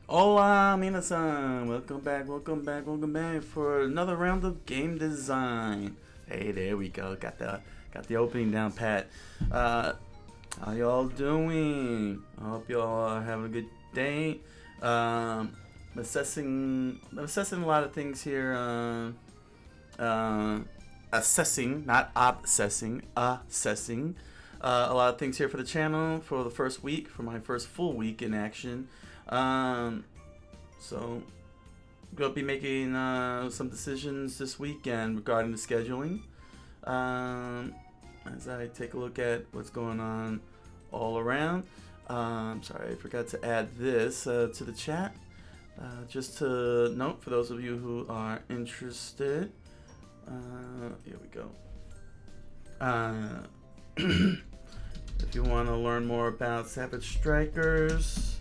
Hola, minasan! Welcome back for another round of game design. Hey, there we go. Got the opening down pat. How y'all doing? I hope y'all are having a good day. Assessing a lot of things here. Assessing, not obsessing, assessing. A lot of things here for the channel for the first week, for my first full week in action. So gonna be making some decisions this weekend regarding the scheduling. As I take a look at what's going on all around. Sorry, I forgot to add this to the chat. Just to note for those of you who are interested. Here we go. If you want to learn more about Savage Strikers,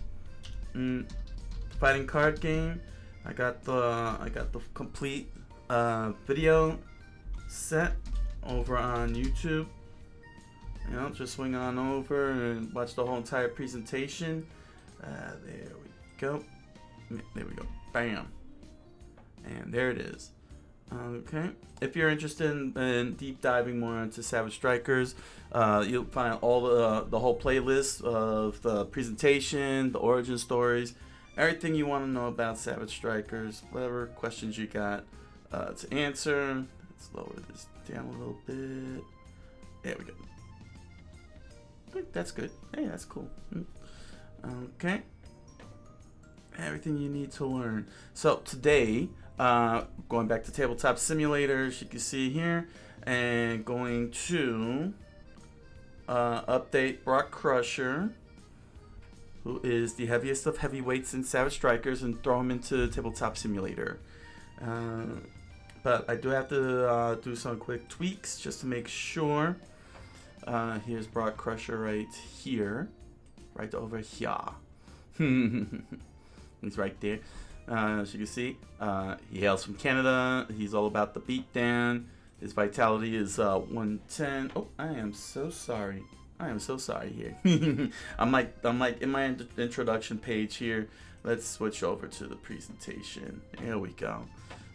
fighting card game, I got the complete video set over on YouTube. You know, just swing on over and watch the whole entire presentation. There we go. There we go. Bam. And there it is. Okay. If you're interested in deep diving more into Savage Strikers, you'll find all the whole playlist of the presentation, the origin stories, everything you want to know about Savage Strikers, whatever questions you got to answer. Let's lower this down a little bit. There we go. That's good. Hey, that's cool. Okay. Everything you need to learn. So today, going back to Tabletop Simulator, as you can see here, and going to update Brock Crusher, who is the heaviest of heavyweights in Savage Strikers, and throw him into Tabletop Simulator. But I do have to do some quick tweaks just to make sure. Here's Brock Crusher right here, right over here. He's right there. As you can see, he hails from Canada. He's all about the beatdown. His vitality is 110. Oh, I am so sorry. I am so sorry here. I'm like in my introduction page here. Let's switch over to the presentation. Here we go.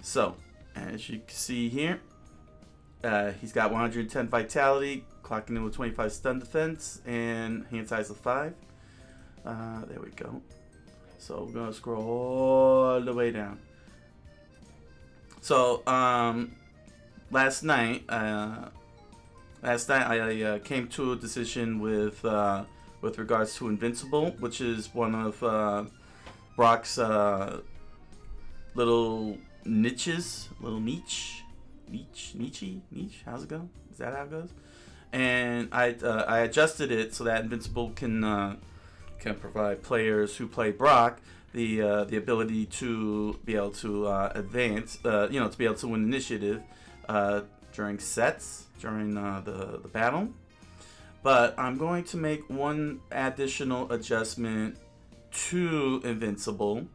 So, as you can see here, he's got 110 vitality, clocking in with 25 stun defense, and hand size of 5. There we go. So we're gonna scroll all the way down. So last night I came to a decision with regards to Invincible, which is one of Brock's little niches, little niche. How's it go? Is that how it goes? And I adjusted it so that Invincible can provide players who play Brock the ability to be able to advance, to be able to win initiative during sets, during the battle. But I'm going to make one additional adjustment to Invincible.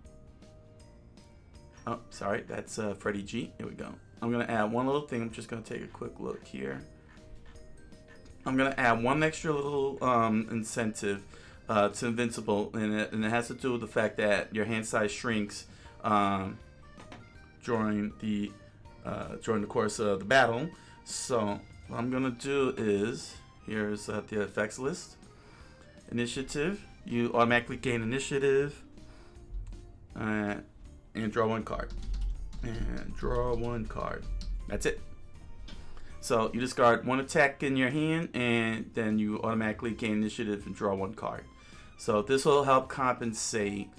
Oh, sorry, that's Freddie G. Here we go. I'm going to add one little thing. I'm just going to take a quick look here. I'm going to add one extra little incentive to Invincible, and it has to do with the fact that your hand size shrinks during the course of the battle. So what I'm gonna do is, here's the effects list. Initiative, you automatically gain initiative, and draw one card. And draw one card. That's it. So you discard one attack in your hand, and then you automatically gain initiative and draw one card. So this will help compensate.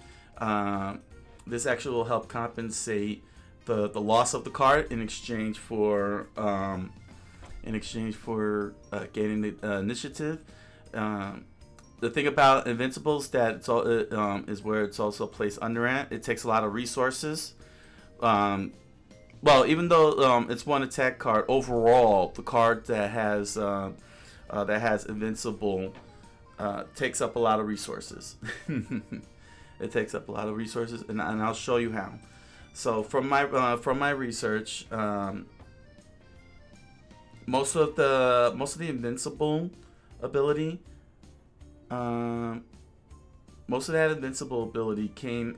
This actually will help compensate the loss of the card in exchange for gaining the initiative. The thing about Invincibles that it's all is where it's also placed under it. It takes a lot of resources. Well, even though it's one attack card, overall the card that has Invincible takes up a lot of resources. It takes up a lot of resources, and I'll show you how. So from my research, most of the Invincible ability most of that invincible ability came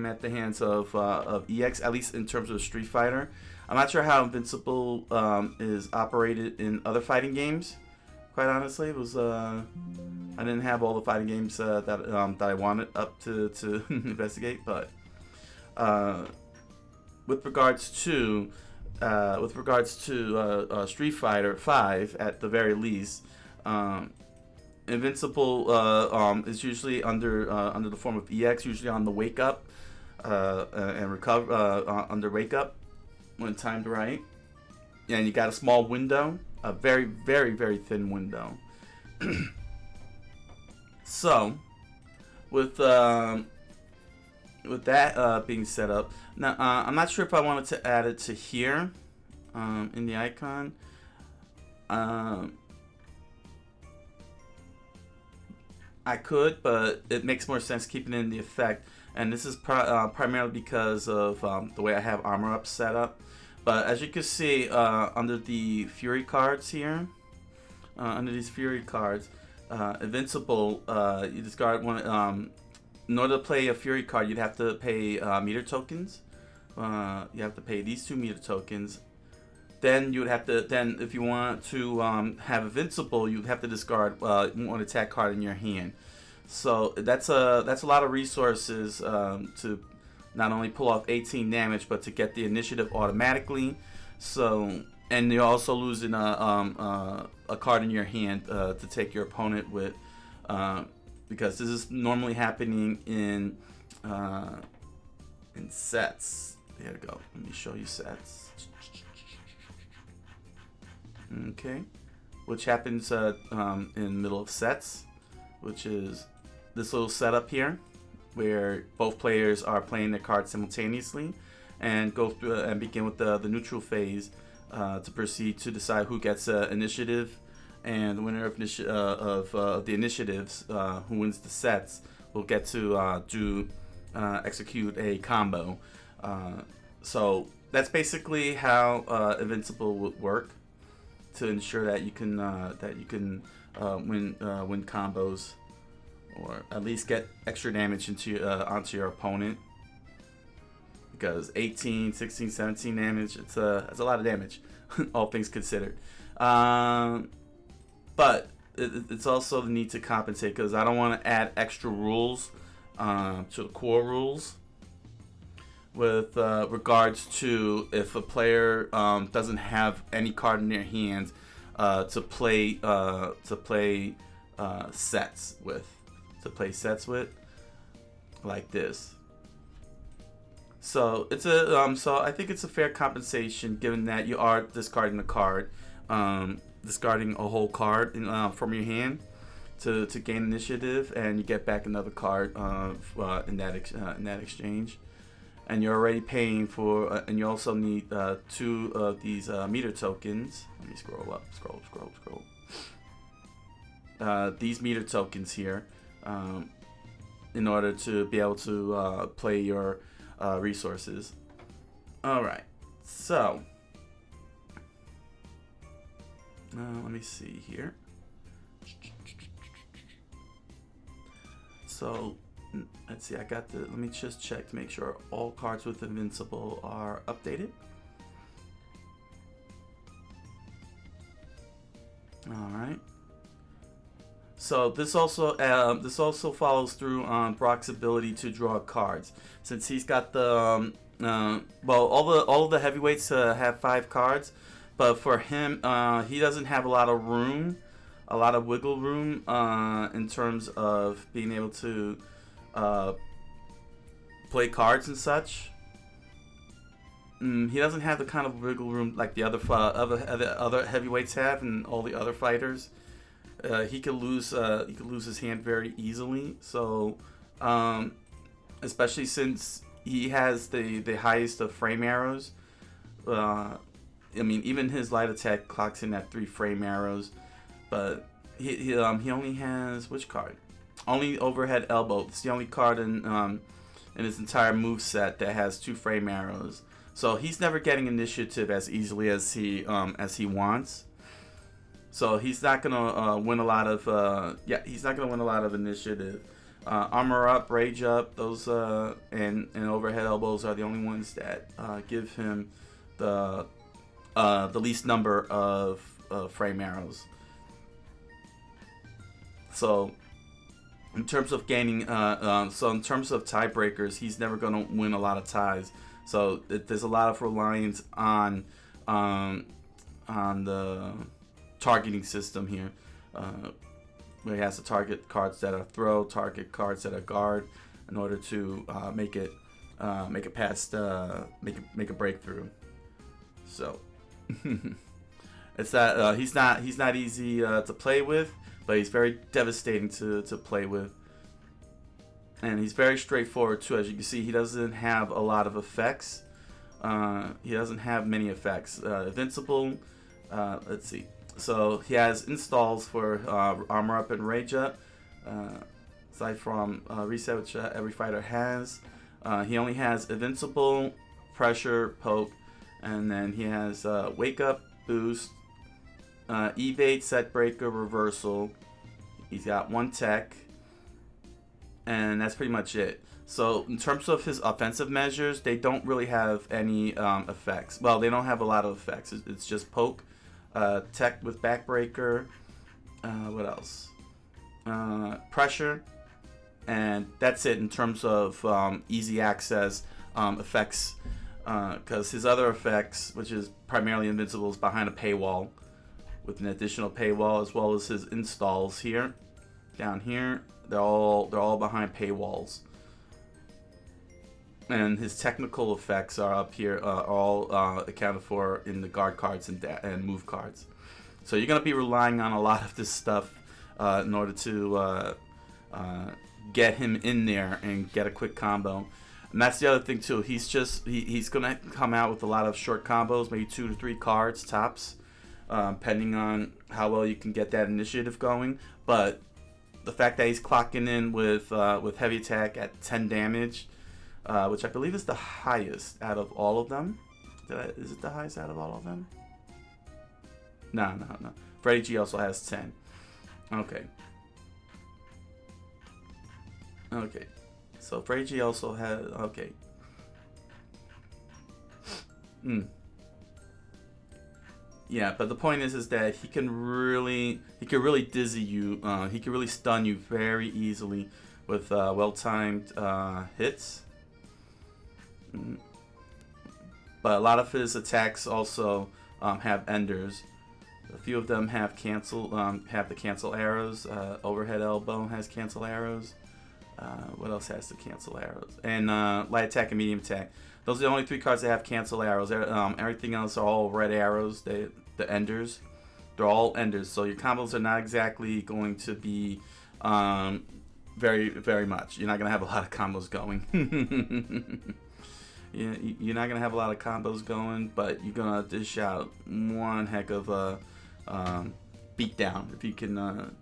at the hands of EX, at least in terms of Street Fighter. I'm not sure how invincible is operated in other fighting games. Quite honestly, it was I didn't have all the fighting games that I wanted up to investigate, but with regards to Street Fighter 5, at the very least, invincible is usually under the form of EX, usually on the wake up and recover under wake up when timed right, and you got a small window, a very very thin window. So with that being set up, now I'm not sure if I wanted to add it to here in the icon. I could, but it makes more sense keeping it in the effect, and this is primarily because of the way I have armor up set up. But as you can see, under the Fury cards here, under these Fury cards, invincible, you discard one. In order to play a Fury card, you'd have to pay meter tokens. You have to pay these 2 meter tokens. Then you would have to. Then, if you want to have invincible, you'd have to discard one attack card in your hand. So that's a lot of resources to not only pull off 18 damage, but to get the initiative automatically. So, and you're also losing a card in your hand to take your opponent with, because this is normally happening in sets. There we go. Let me show you sets. Okay, which happens in the middle of sets, which is this little setup here, where both players are playing their cards simultaneously, and go through and begin with the neutral phase to proceed to decide who gets initiative, and the winner of the initiatives, who wins the sets, will get to execute a combo. So that's basically how Invincible would work, to ensure that you can win combos, or at least get extra damage onto your opponent. Because 18, 16, 17 damage, it's a lot of damage, all things considered. But it's also the need to compensate, because I don't want to add extra rules to the core rules with regards to if a player doesn't have any card in their hands to play sets with, like this. So it's so I think it's a fair compensation, given that you are discarding a card, discarding a whole card from your hand to gain initiative, and you get back another card in that exchange. And you're already paying for, and you also need 2 of these meter tokens. Let me scroll up, scroll. These meter tokens here, in order to be able to play your resources. All right, so let me see here. So let's see, let me just check to make sure all cards with Invincible are updated. Alright. So this also follows through on Brock's ability to draw cards. Since he's got the all of the heavyweights have 5 cards, but for him, he doesn't have a lot of wiggle room in terms of being able to play cards and such. He doesn't have the kind of wiggle room like the other heavyweights have, and all the other fighters. He could lose his hand very easily. So, especially since he has the highest of frame arrows. I mean, even his light attack clocks in at 3 frame arrows, but he only has which card? Only overhead elbow. It's the only card in his entire move set that has 2 frame arrows. So he's never getting initiative as easily as he wants. So he's not gonna win a lot of initiative Armor Up, Rage Up, those and Overhead Elbows are the only ones that give him the least number of frame arrows. So in terms of gaining, so in terms of tiebreakers, he's never going to win a lot of ties. So there's a lot of reliance on the targeting system here, where he has to target cards that are throw, target cards that are guard, in order to make it past, make a breakthrough. So it's that he's not easy to play with, but he's very devastating to play with, and he's very straightforward too. As you can see, he doesn't have a lot of effects. He doesn't have many effects. Invincible. Let's see. So he has installs for Armor Up and Rage Up, aside from Reset, which every fighter has. He only has Invincible, Pressure, Poke, and then he has Wake Up, Boost, Evade, Set Breaker, Reversal. He's got one tech, and that's pretty much it. So in terms of his offensive measures, they don't really have any effects. Well, they don't have a lot of effects. It's just Poke, tech with Backbreaker, what else? Pressure, and that's it in terms of easy access effects, because his other effects, which is primarily Invincible, is behind a paywall with an additional paywall, as well as his installs here, down here. They're all behind paywalls. And his technical effects are up here, all accounted for in the guard cards and move cards. So you're going to be relying on a lot of this stuff in order to get him in there and get a quick combo. And that's the other thing too. He's going to come out with a lot of short combos, maybe 2 to 3 cards tops, depending on how well you can get that initiative going. But the fact that he's clocking in with heavy attack at 10 damage, which I believe is the highest out of all of them. Is it the highest out of all of them? No. Freddy G also has 10. Okay. So Freddy G also has, okay. Yeah, but the point is that he can really dizzy you. He can really stun you very easily with well-timed hits. But a lot of his attacks also have enders. A few of them have the cancel arrows. Overhead Elbow has cancel arrows. What else has the cancel arrows? And light attack and medium attack. Those are the only 3 cards that have cancel arrows. Everything else are all red arrows. The enders, they're all enders. So your combos are not exactly going to be very, very much. You're not gonna have a lot of combos going. Yeah, you're not gonna have a lot of combos going, but you're gonna dish out one heck of a beatdown if you can.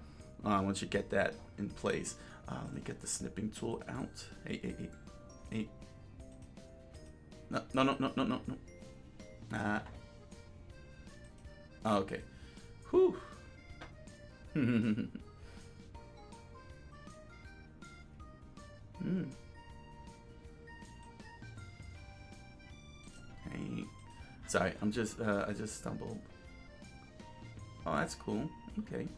Once you get that in place, let me get the snipping tool out. Hey. No. Oh, okay. Whew. Hey. Sorry, I just stumbled. Oh, that's cool. Okay.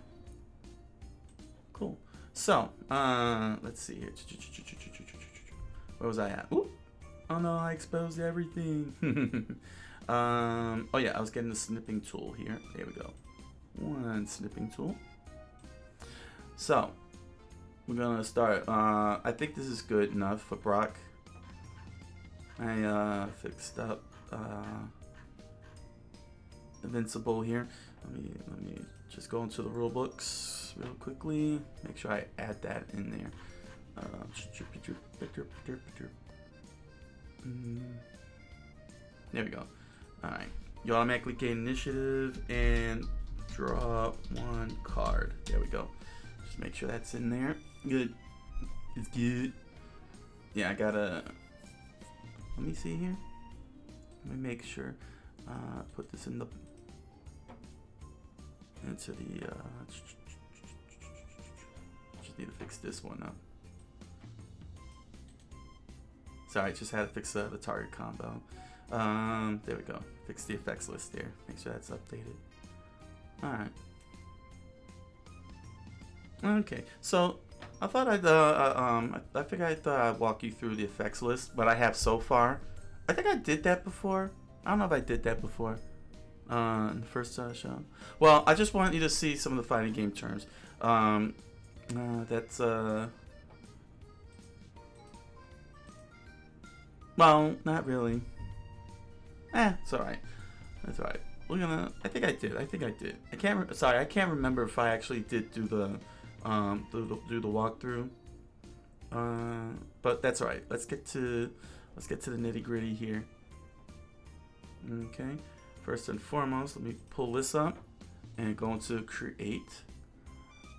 Cool. So, let's see here. Where was I at? Ooh. Oh no, I exposed everything. Oh yeah, I was getting the snipping tool here. There we go. One snipping tool. So, we're gonna start. I think this is good enough for Brock. I fixed up Invincible here. Let me just go into the rule books real quickly. Make sure I add that in there. There we go. Alright. You automatically gain initiative and draw 1 card. There we go. Just make sure that's in there. Good. It's good. Yeah, I gotta... Let me see here. Let me make sure. Put this in the... Into the... Just need to fix this one up. Sorry, I just had to fix the target combo. There we go. Fix the effects list there. Make sure that's updated. Alright. Okay, so I thought I figured I'd walk you through the effects list, what I have so far. I think I did that before. I don't know if I did that before in the first show. Well, I just want you to see some of the fighting game terms. Well, not really. It's alright. That's alright. I think I did. I can't remember if I actually did do the walkthrough. But that's alright. Let's get to the nitty-gritty here. Okay. First and foremost, let me pull this up and go into create.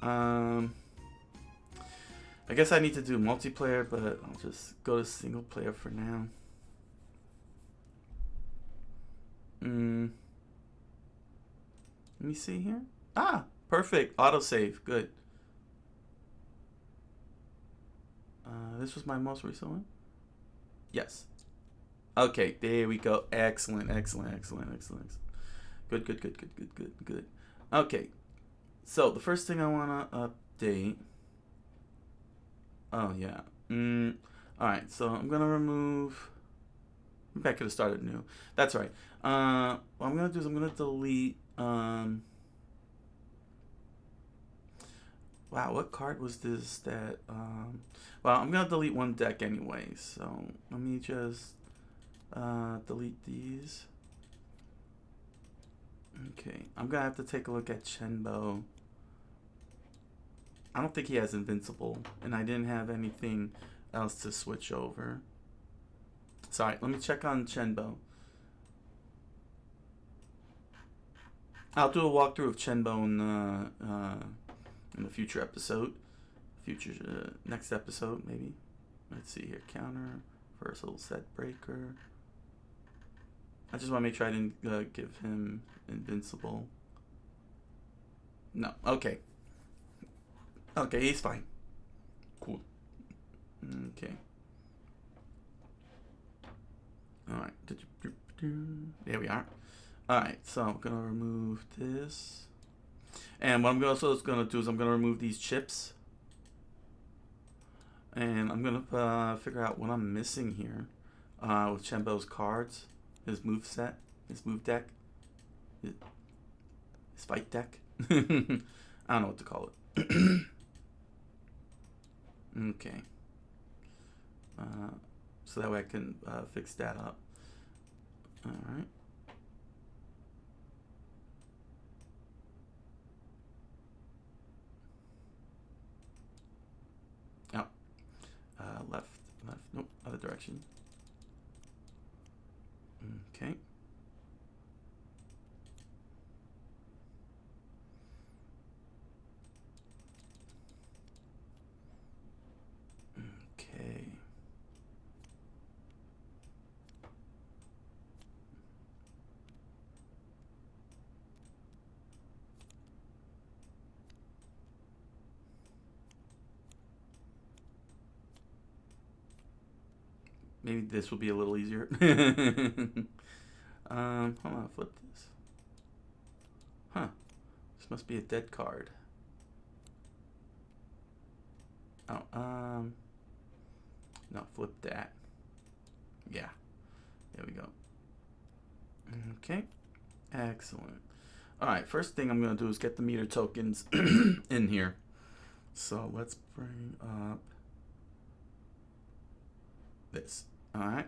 I guess I need to do multiplayer, but I'll just go to single player for now. Let me see here. Perfect. Autosave. Good. This was my most recent one? Yes. Okay, there we go. Excellent. Good. Okay. So, the first thing I want to update... Oh, yeah. Alright, so I'm going to remove... Maybe I could have started new. That's right. What I'm going to do is I'm going to delete... Wow, what card was this that... Well, I'm going to delete one deck anyway, so let me just delete these. Okay, I'm going to have to take a look at Chenbo. I don't think he has Invincible, and I didn't have anything else to switch over. Sorry, let me check on Chenbo. I'll do a walkthrough of Chenbo in the future episode. Next episode, maybe. Let's see here. Counter, versatile set breaker. I just want to make sure I didn't give him Invincible. No, okay. Okay, he's fine. Cool. Okay. Alright. There we are. Alright, so I'm going to remove this. And what I'm also going to do is I'm going to remove these chips. And I'm going to figure out what I'm missing here with Chenbo's cards. His move set. His move deck. His fight deck. I don't know what to call it. Okay. So that way I can fix that up. Alright. Left, nope, other direction. Okay. Okay. Maybe this will be a little easier. Hold on, flip this. Huh. This must be a dead card. Oh, no, flip that. Yeah. There we go. Okay. Excellent. Alright, first thing I'm going to do is get the meter tokens in here. So let's bring up this. Alright.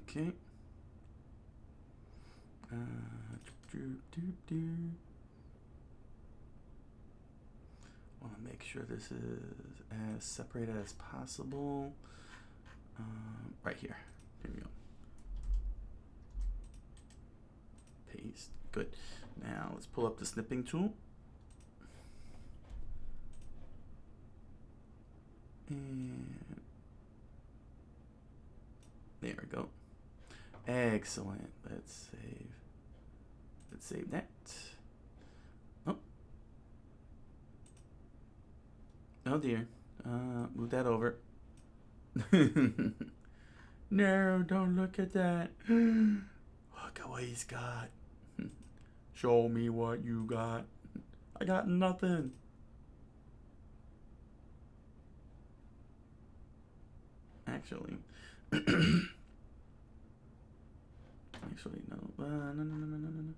Okay. Want to make sure this is as separated as possible. Right here. Here we go. Paste. Good. Now let's pull up the snipping tool. And there we go. Excellent. Let's save. Let's save that. Oh. Oh dear. Move that over. No, don't look at that. Look at what he's got. Show me what you got. I got nothing. Actually. Actually, no. No.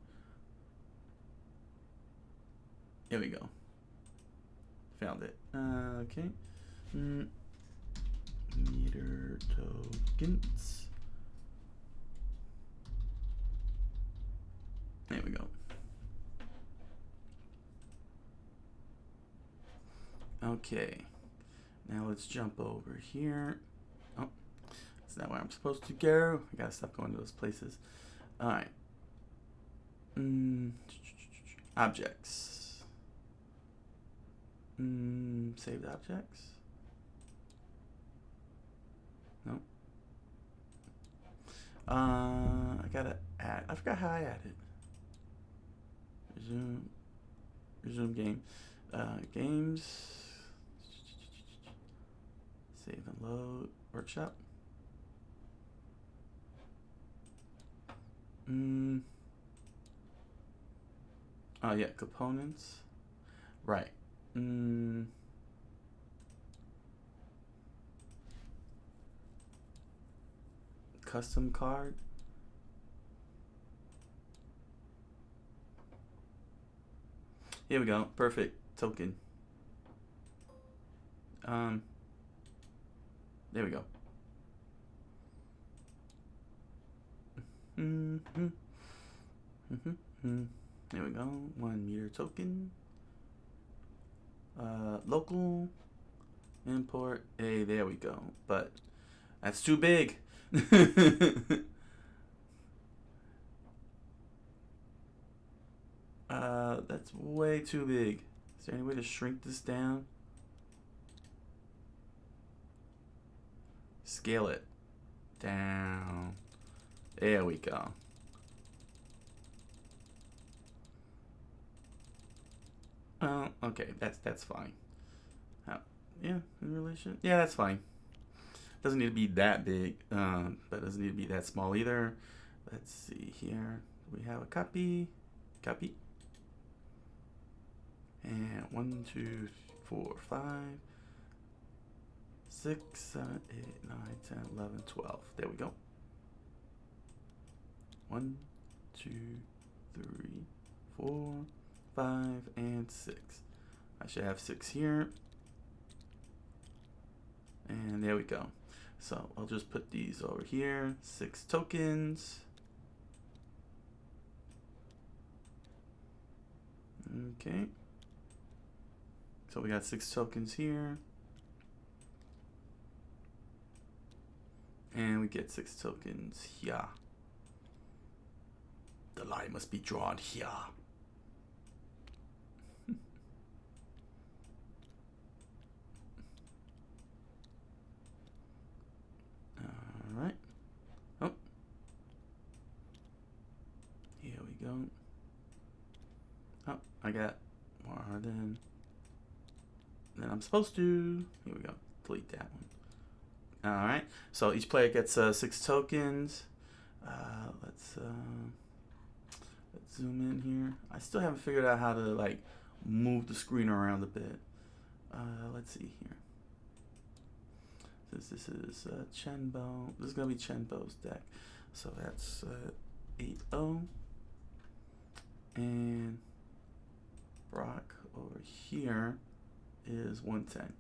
Here we go. Found it. Okay. Meter tokens. There we go. Okay. Now let's jump over here. Oh, that's not where I'm supposed to go. I gotta stop going to those places. Alright. Objects. Saved objects. No. I gotta add. I forgot how I added. Resume game. Games. Save and load. Workshop. Oh yeah, components. Right. Custom card. Here we go. Perfect. Token. There we go. There we go. 1 meter token. Local. Import. Hey, there we go. But that's too big. That's way too big. Is there any way to shrink this down? Scale it down. There we go. Oh, okay, that's fine. Yeah, in relation. Yeah, that's fine. Doesn't need to be that big, but doesn't need to be that small either. Let's see here. We have a copy. And 1, 2, 4, 5, 6, 7, 8, 9, 10, 11, 12. There we go. 1, 2, 3, 4, 5, and 6. I should have 6 here. And there we go. So I'll just put these over here. 6 tokens. Okay. So we got 6 tokens here. And we get 6 tokens here. The line must be drawn here. Alright. Oh. Here we go. Oh, I got more than I'm supposed to. Here we go. Delete that one. Alright. So each player gets 6 tokens. Let's zoom in here. I still haven't figured out how to like move the screen around a bit. Let's see here. Since this is Chenbo, this is gonna be Chenbo's deck. So that's 8-0. And Brock over here is 110.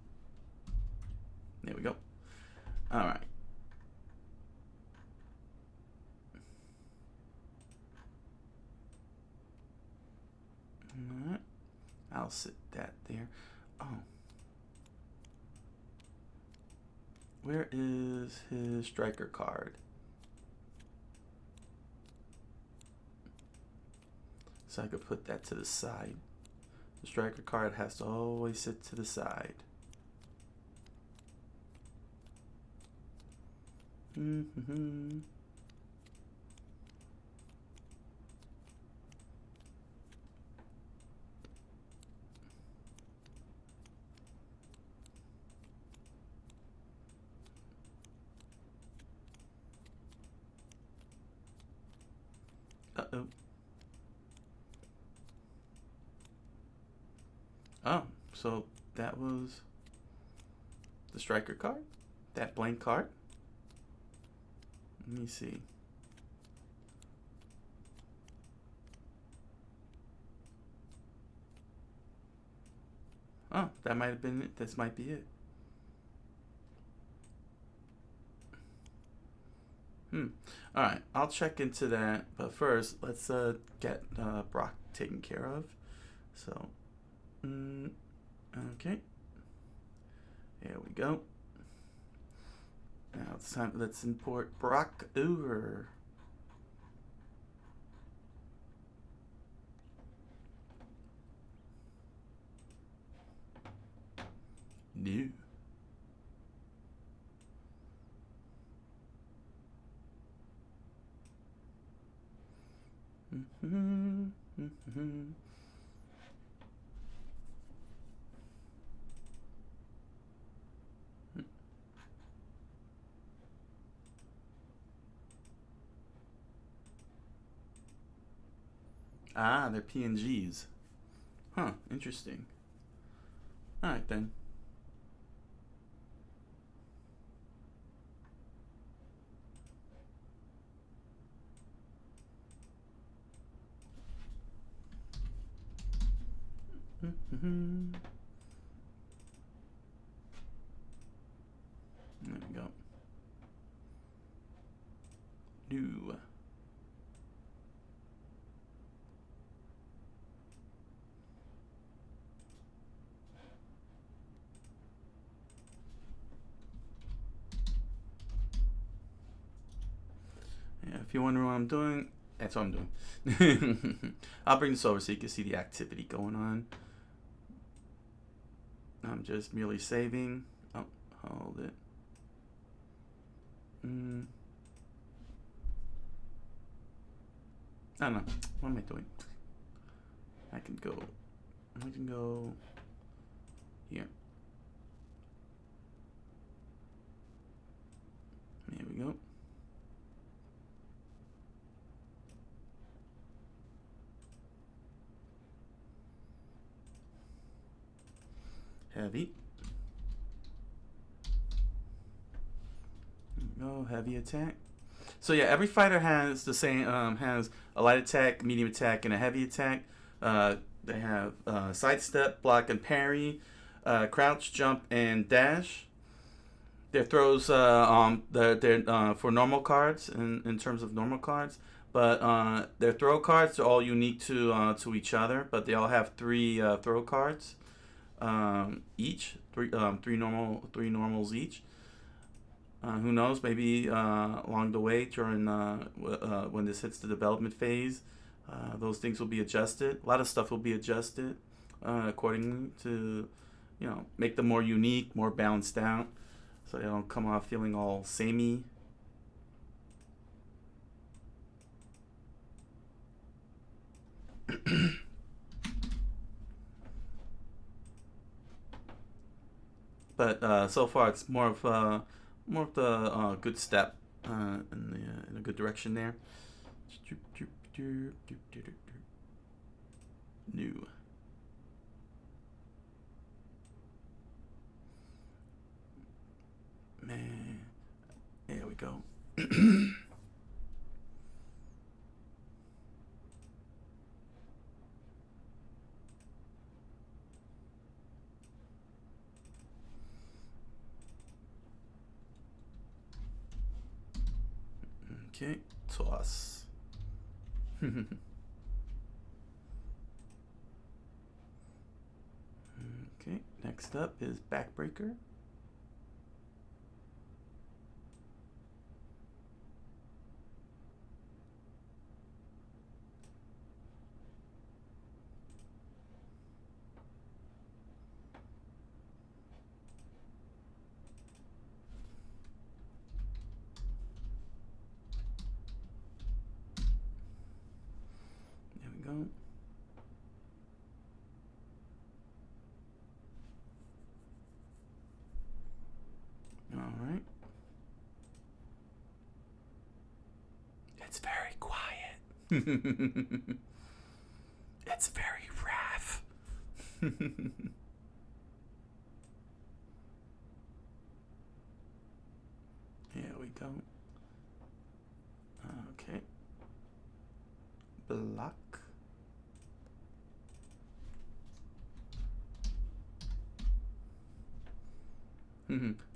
There we go. All right. All right. I'll sit that there. Oh. Where is his striker card? So I could put that to the side. The striker card has to always sit to the side. Oh, so that was the striker card? That blank card? Let me see. Oh, that might have been it. This might be it. Alright, I'll check into that. But first, let's get Brock taken care of. So, okay. There we go. Now it's time. Let's import Brock over. New. Ah, they're PNGs. Huh, interesting. Alright then. There we go. New. Yeah, if you wonder what I'm doing, that's what I'm doing. I'll bring this over so you can see the activity going on. I'm just merely saving. Oh, hold it. I don't know. What am I doing? I can go here. There we go. Heavy. There we go. Heavy attack. So yeah, every fighter has the same has a light attack, medium attack, and a heavy attack. They have sidestep, block, and parry, crouch, jump, and dash. Their throws they're for normal cards in terms of normal cards, but their throw cards are all unique to each other. But they all have three throw cards each, three normals each. Who knows? Maybe along the way during when this hits the development phase, those things will be adjusted. A lot of stuff will be adjusted accordingly to, make them more unique, more balanced out, so they don't come off feeling all samey. But so far, it's more of the good step in a good direction there. New. Man, there we go. Okay, toss. Okay, next up is backbreaker. There we go. All right. It's very quiet. It's very rough. Here we go. Okay. Block.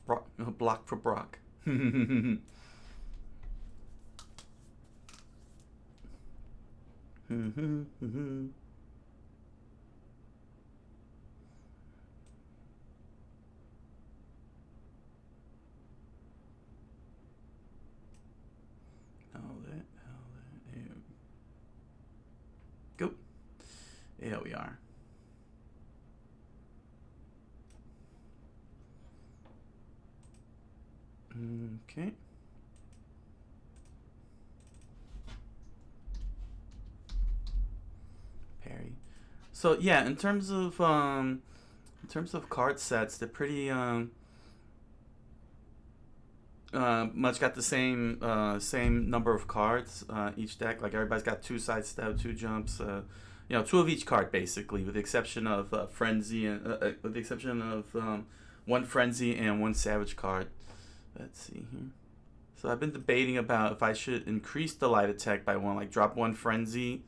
Brock, block for Brock. Go. Here we are. Okay. Parry. So yeah, in terms of card sets, they're pretty much got the same number of cards each deck. Like everybody's got 2 sidestep, 2 jumps, you know, 2 of each card basically, with the exception of frenzy and with the exception of 1 frenzy and 1 savage card. Let's see here. So I've been debating about if I should increase the light attack by 1, like drop 1 frenzy,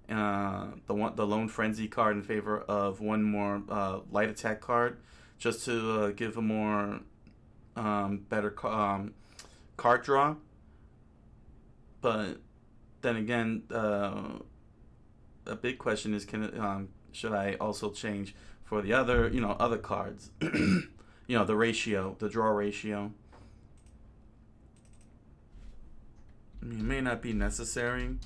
the lone frenzy card in favor of 1 more light attack card, just to give a more better card draw. But then again, a big question is, should I also change for the other other cards? You know, the ratio, the draw ratio. I mean, it may not be necessary,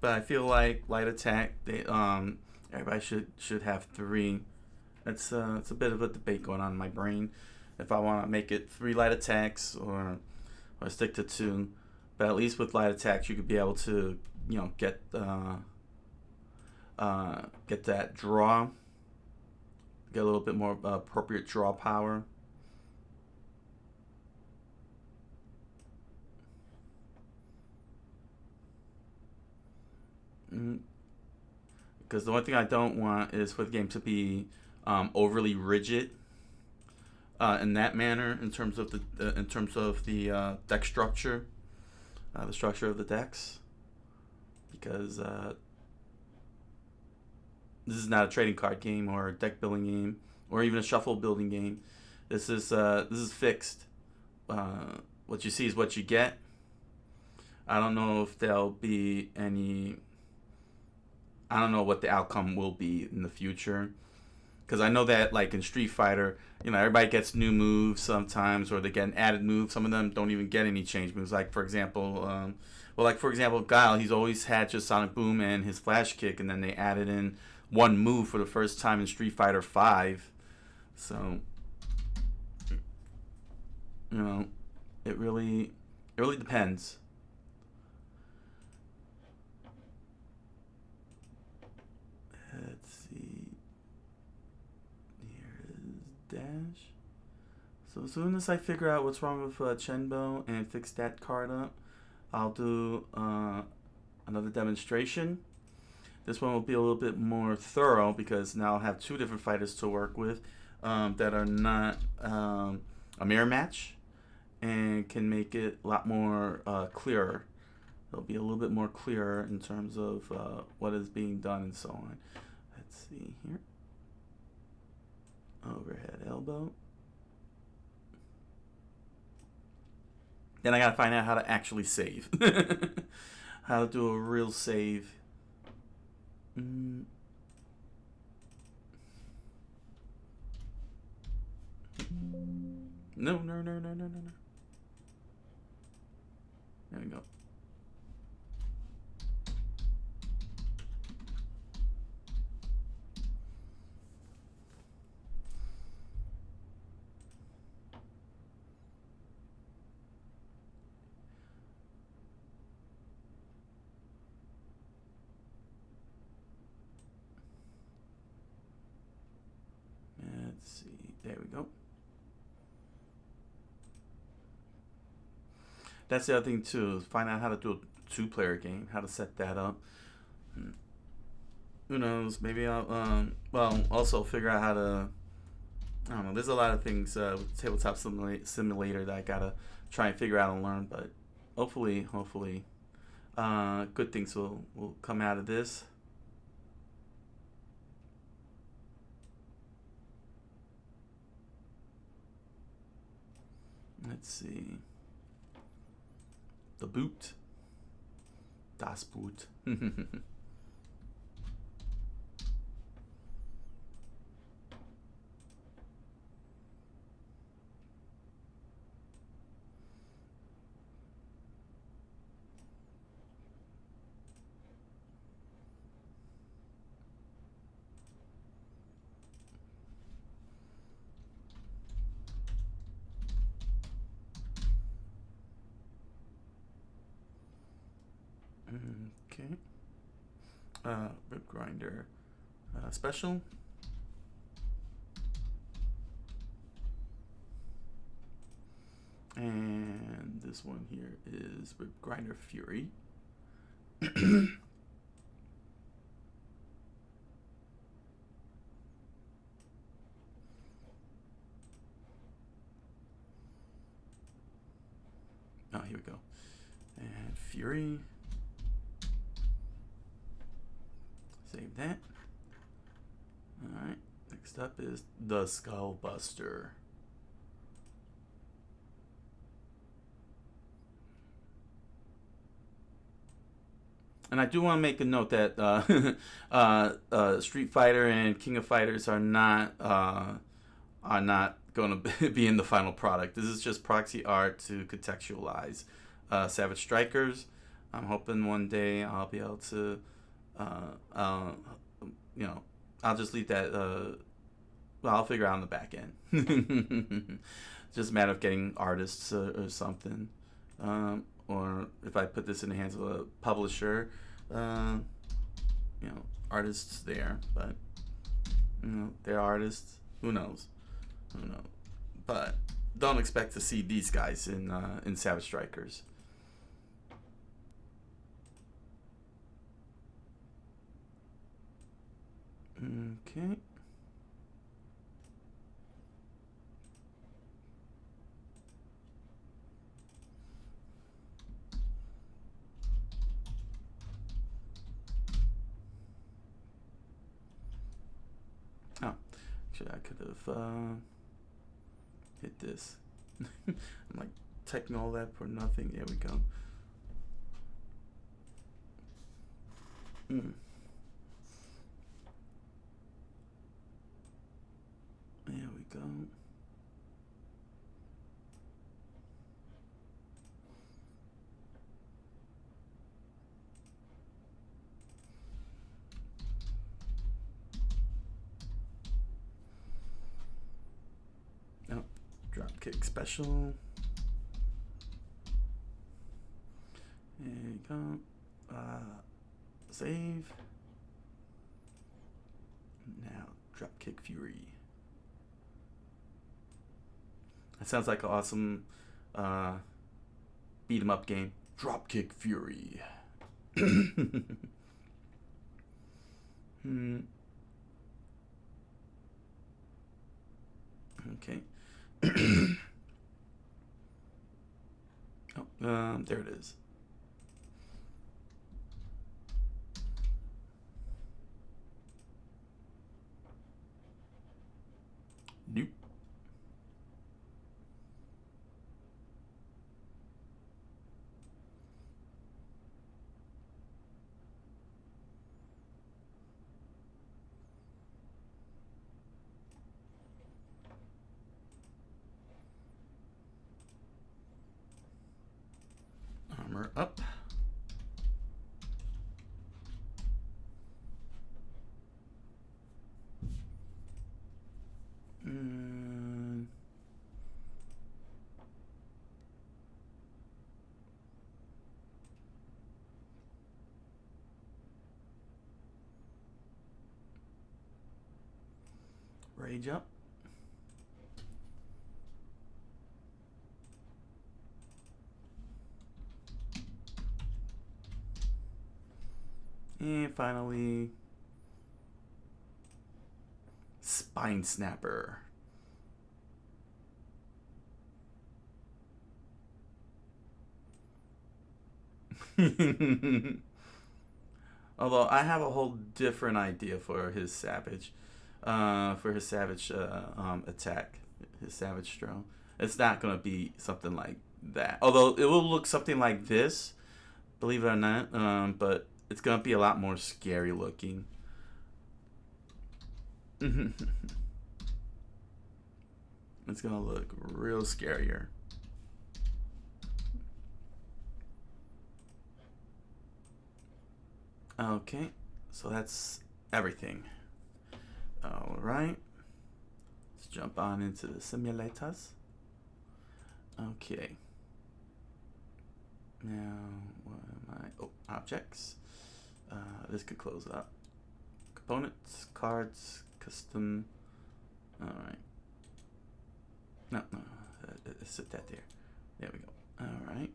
but I feel like light attack, everybody should have 3. It's a bit of a debate going on in my brain if I want to make it 3 light attacks or stick to 2. But at least with light attacks, you could be able to get that draw, get a little bit more appropriate draw power. Because the one thing I don't want is for the game to be overly rigid in that manner, in terms of the deck structure, the structure of the decks, because this is not a trading card game or a deck building game or even a shuffle building game. This is fixed. What you see is what you get. I don't know if there'll be any. I don't know what the outcome will be in the future, because I know that, like in Street Fighter, everybody gets new moves sometimes, or they get an added move. Some of them don't even get any change moves. Like for example, Guile, he's always had just Sonic Boom and his Flash Kick, and then they added in 1 move for the first time in Street Fighter 5. So, it really depends. Let's see. Here is dash. So as soon as I figure out what's wrong with Chenbo and fix that card up, I'll do another demonstration. This one will be a little bit more thorough, because now I'll have 2 different fighters to work with that are not a mirror match, and can make it a lot more clearer. It'll be a little bit more clearer in terms of what is being done and so on. Let's see here. Overhead elbow. Then I gotta find out how to actually save. How to do a real save. No. There we go. Let's see. There we go. That's the other thing too. Find out how to do a two-player game. How to set that up. Who knows? Maybe I'll well, also figure out how to. I don't know. There's a lot of things with Tabletop Simulator that I gotta try and figure out and learn. But hopefully, good things will come out of this. Let's see. The boot. Das Boot. Okay. Rib grinder special. And this one here is Rib Grinder Fury. Oh, here we go. And Fury. Save that. Alright. Next up is the Skull Buster. And I do want to make a note that Street Fighter and King of Fighters are not going to be in the final product. This is just proxy art to contextualize Savage Strikers. I'm hoping one day I'll be able to, you know, I'll just leave that. Well, I'll figure out on the back end. Just a matter of getting artists or something. Or if I put this in the hands of a publisher, you know, artists there, but you know, they're artists. Who knows? But don't expect to see these guys in Savage Strikers. Okay. Oh, actually, I could have hit this. I'm like typing all that for nothing. There we go. There we go. Oh, dropkick special. There you go. Save. Now, Dropkick Fury. That sounds like an awesome beat 'em up game. Dropkick Fury. Okay. Oh, there it is. Nope. Armor up. Rage up. And finally, Spine Snapper. Although I have a whole different idea for his savage, attack, his savage throw. It's not gonna be something like that. Although it will look something like this, believe it or not. But it's gonna be a lot more scary looking. It's gonna look real scarier. Okay, so that's everything. All right, let's jump on into the simulators. Okay. Now, what am I? Oh, objects. This could close up. Components, cards, custom. All right. No, sit that there. There we go. All right.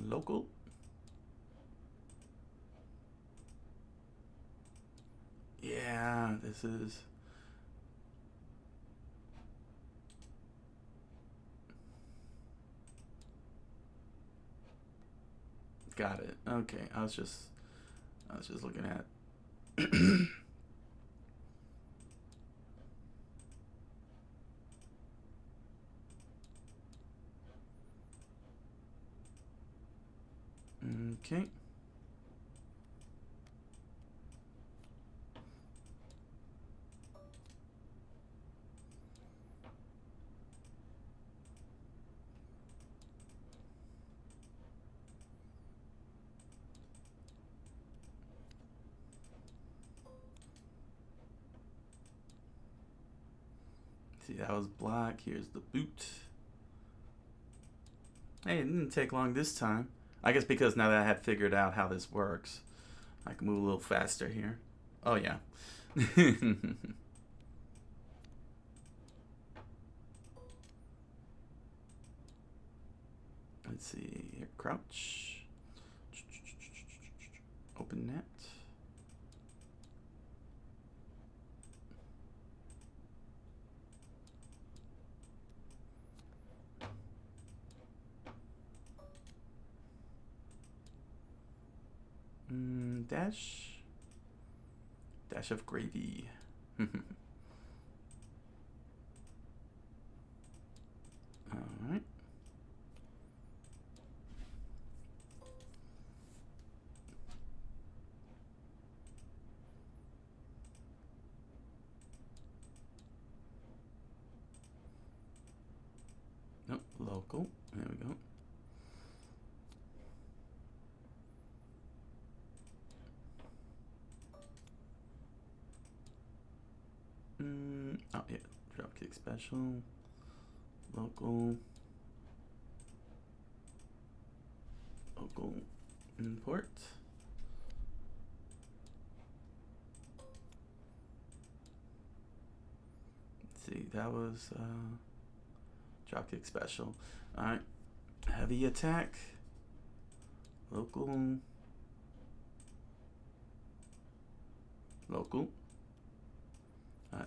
Local. Yeah, this is. Got it. Okay, I was just looking at. Okay. See, that was black. Here's the boot. Hey, it didn't take long this time. I guess because now that I had figured out how this works, I can move a little faster here. Oh, yeah. Let's see here. Crouch. Open net. Dash. Dash of gravy. Alright. Nope, local. There we go. Oh yeah, dropkick special, local, import. Let's see, that was dropkick special. All right, heavy attack, local.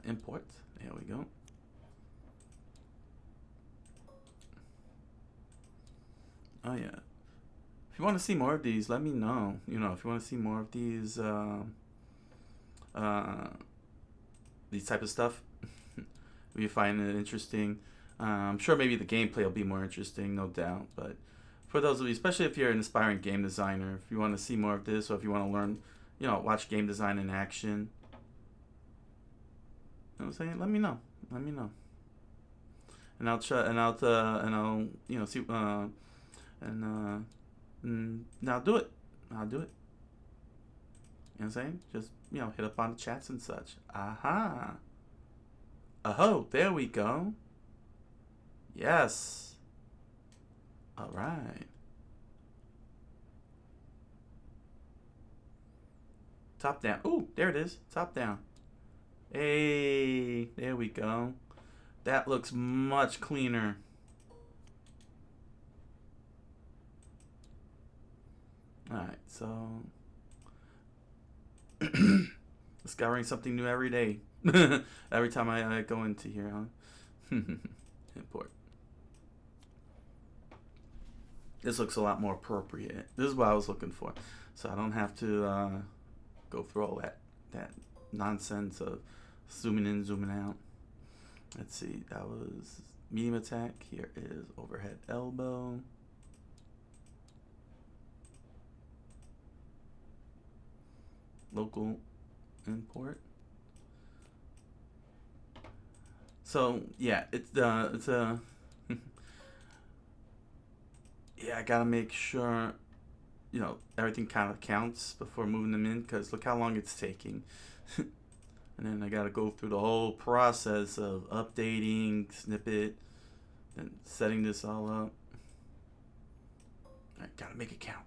Import. There we go. Oh yeah. If you want to see more of these, let me know. You know, if you want to see more of these type of stuff, if you find it interesting, I'm sure maybe the gameplay will be more interesting, no doubt. But for those of you, especially if you're an aspiring game designer, if you want to see more of this, or if you want to learn, you know, watch game design in action. You know what I'm saying? Let me know. Let me know. And I'll try. And I'll. You know, see. And I'll do it. I'll do it. You know what I'm saying? Just, you know, hit up on the chats and such. Aha. Oh, there we go. Yes. All right. Top down. Ooh, there it is. Top down. Hey, there we go. That looks much cleaner. So discovering something new every day. Every time I go into here, huh? Import. This looks a lot more appropriate. This is what I was looking for. So I don't have to go through all that nonsense of zooming in, zooming out. Let's see, that was medium attack. Here is overhead elbow. Local import. So yeah, it's a yeah, I gotta make sure, you know, everything kind of counts before moving them in, because look how long it's taking. And then I gotta go through the whole process of updating, snippet, then setting this all up. I gotta make it count.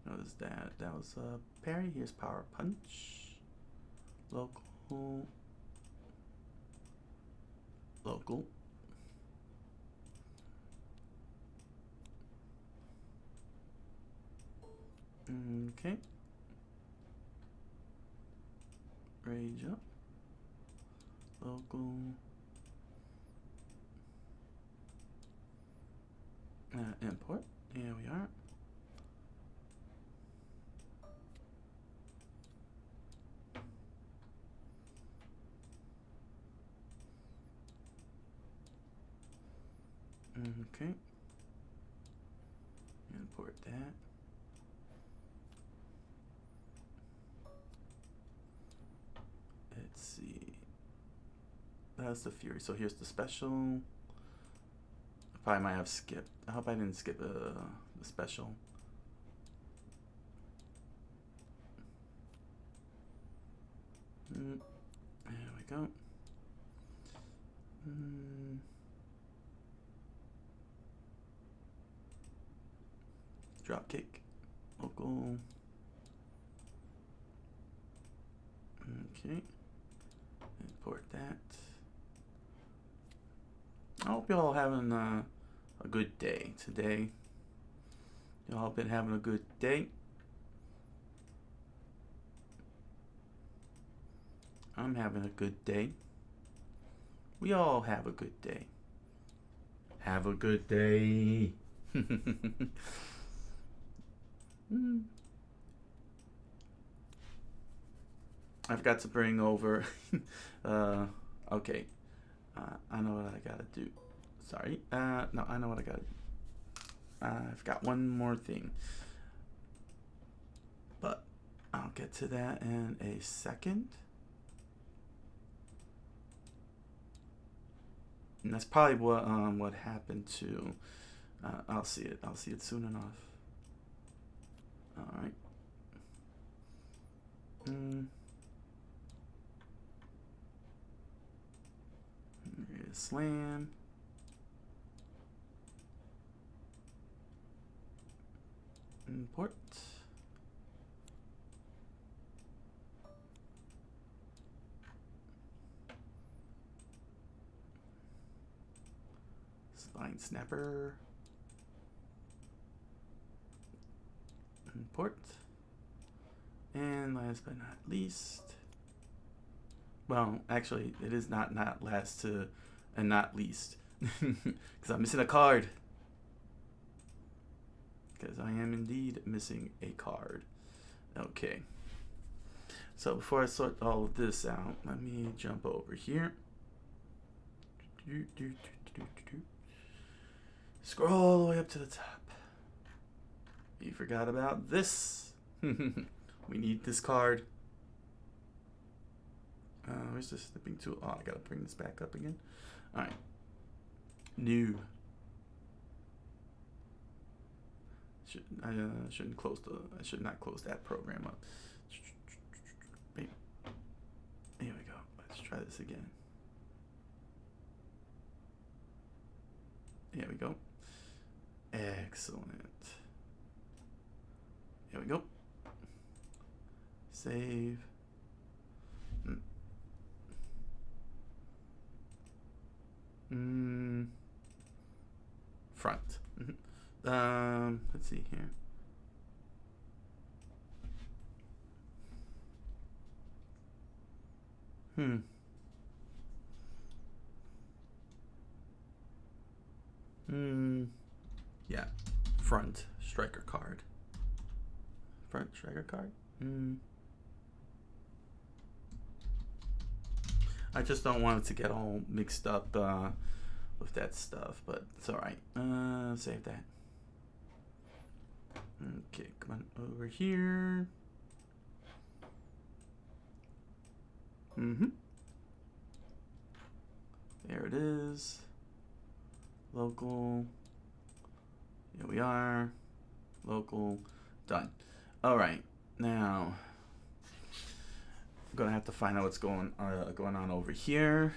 Notice that was parry. Here's power punch. Local. Okay. Rage up. Local. Import. Here we are. Okay. Import that. Let's see. That's the Fury. So here's the special. I probably might have skipped. I hope I didn't skip the special. There we go. Drop kick. Local. Okay. Import that. I hope you all having a good day today. You all been having a good day. I'm having a good day. We all have a good day. Have a good day. I've got to bring over. Okay. I know what I gotta do. Sorry. No, I know what I gotta do. I've got one more thing. But I'll get to that in a second. And that's probably what happened to. I'll see it. I'll see it soon enough. All right. Slam. Import. Spine snapper. Import. And last but not least. Well, actually, it is not last to and not least. Because I'm missing a card. Because I am indeed missing a card. Okay. So before I sort all of this out, let me jump over here. Scroll all the way up to the top. You forgot about this. We need this card. Where's the snipping tool? Oh, I gotta bring this back up again. All right. New. I shouldn't close I should not close that program up. Here we go. Let's try this again. Here we go. Excellent. Here we go. Save. front. Let's see here. Yeah, front striker card. Front striker card? I just don't want it to get all mixed up with that stuff, but it's alright. Save that. Okay, come on over here. There it is. Local. Here we are. Local. Done. Alright, now I'm gonna have to find out what's going on over here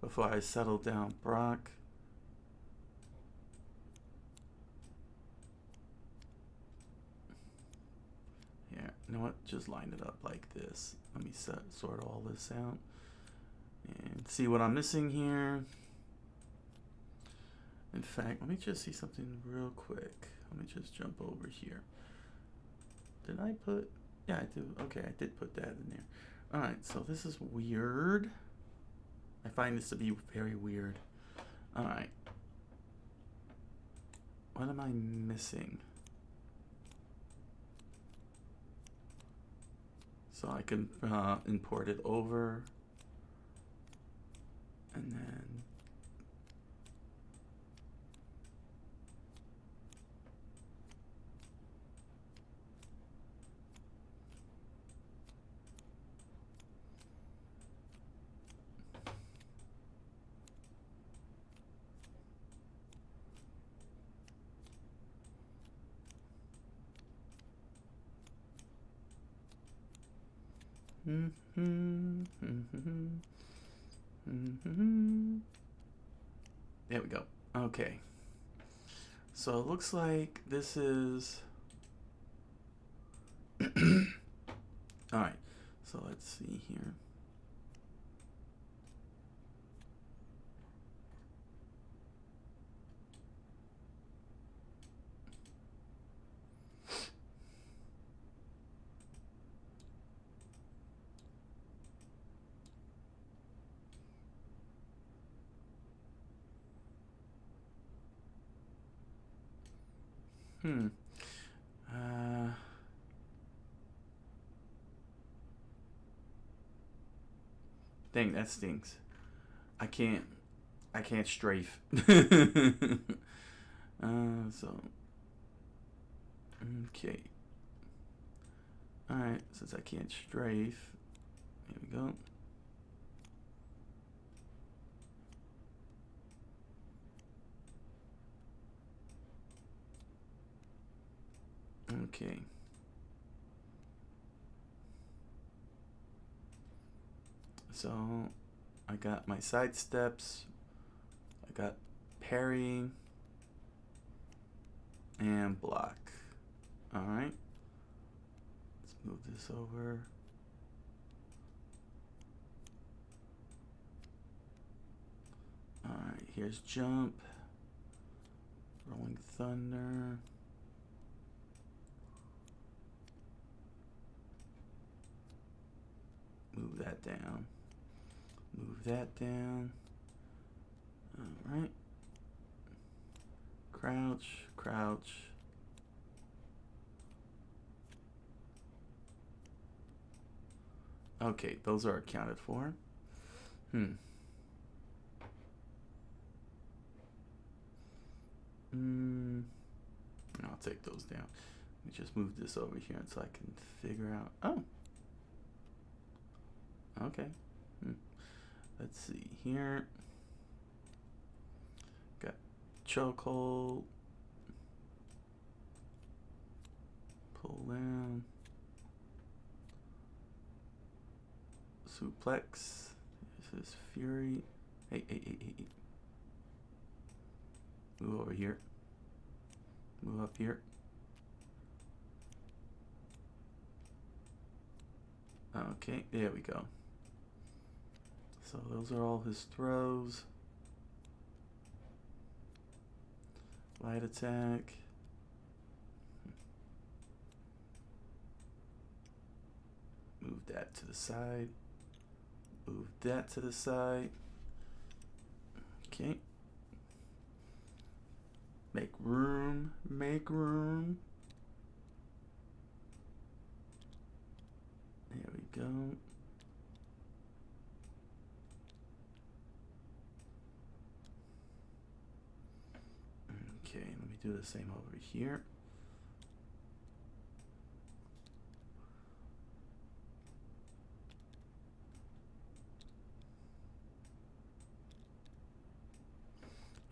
before I settle down Brock. Here, you know what? Just line it up like this. Let me sort all this out and see what I'm missing here. In fact, let me just see something real quick. Let me just jump over here. Did I put? Yeah, I do. Okay, I did put that in there. All right, so this is weird. I find this to be very weird. All right. What am I missing? So I can import it over. And then there we go. Okay. So it looks like this is all right. So let's see here. Dang, that stinks. I can't strafe. So okay. All right, since I can't strafe, here we go. Okay. So I got my side steps, I got parrying and block. All right. Let's move this over. All right, here's jump, rolling thunder. Move that down. Move that down. All right. Crouch, crouch. Okay, those are accounted for. I'll take those down. Let me just move this over here so I can figure out. Oh. Okay. Let's see here. Got chokehold. Pull down. Suplex. This is Fury. Hey. Move over here. Move up here. Okay, there we go. So those are all his throws. Light attack. Move that to the side. Move that to the side. Okay. Make room. Make room. There we go. Okay, let me do the same over here.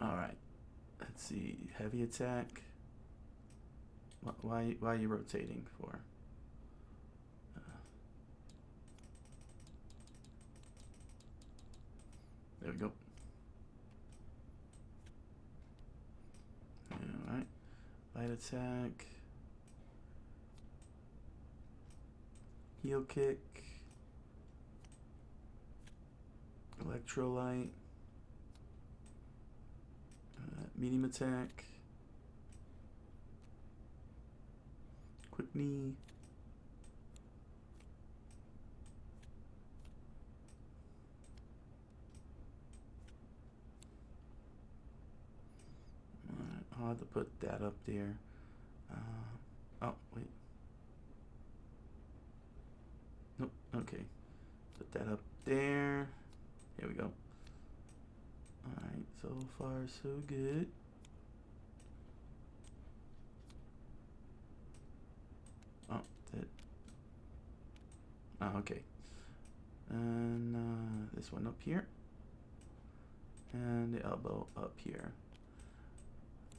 All right. Let's see. Heavy attack. Why are you rotating for? There we go. All right. Light attack. Heel kick. Electrolyte. Medium attack. Quick knee. I'll have to put that up there. Oh, wait. Nope, okay. Put that up there. Here we go. Alright, so far so good. Oh, that. Oh, okay. And this one up here. And the elbow up here.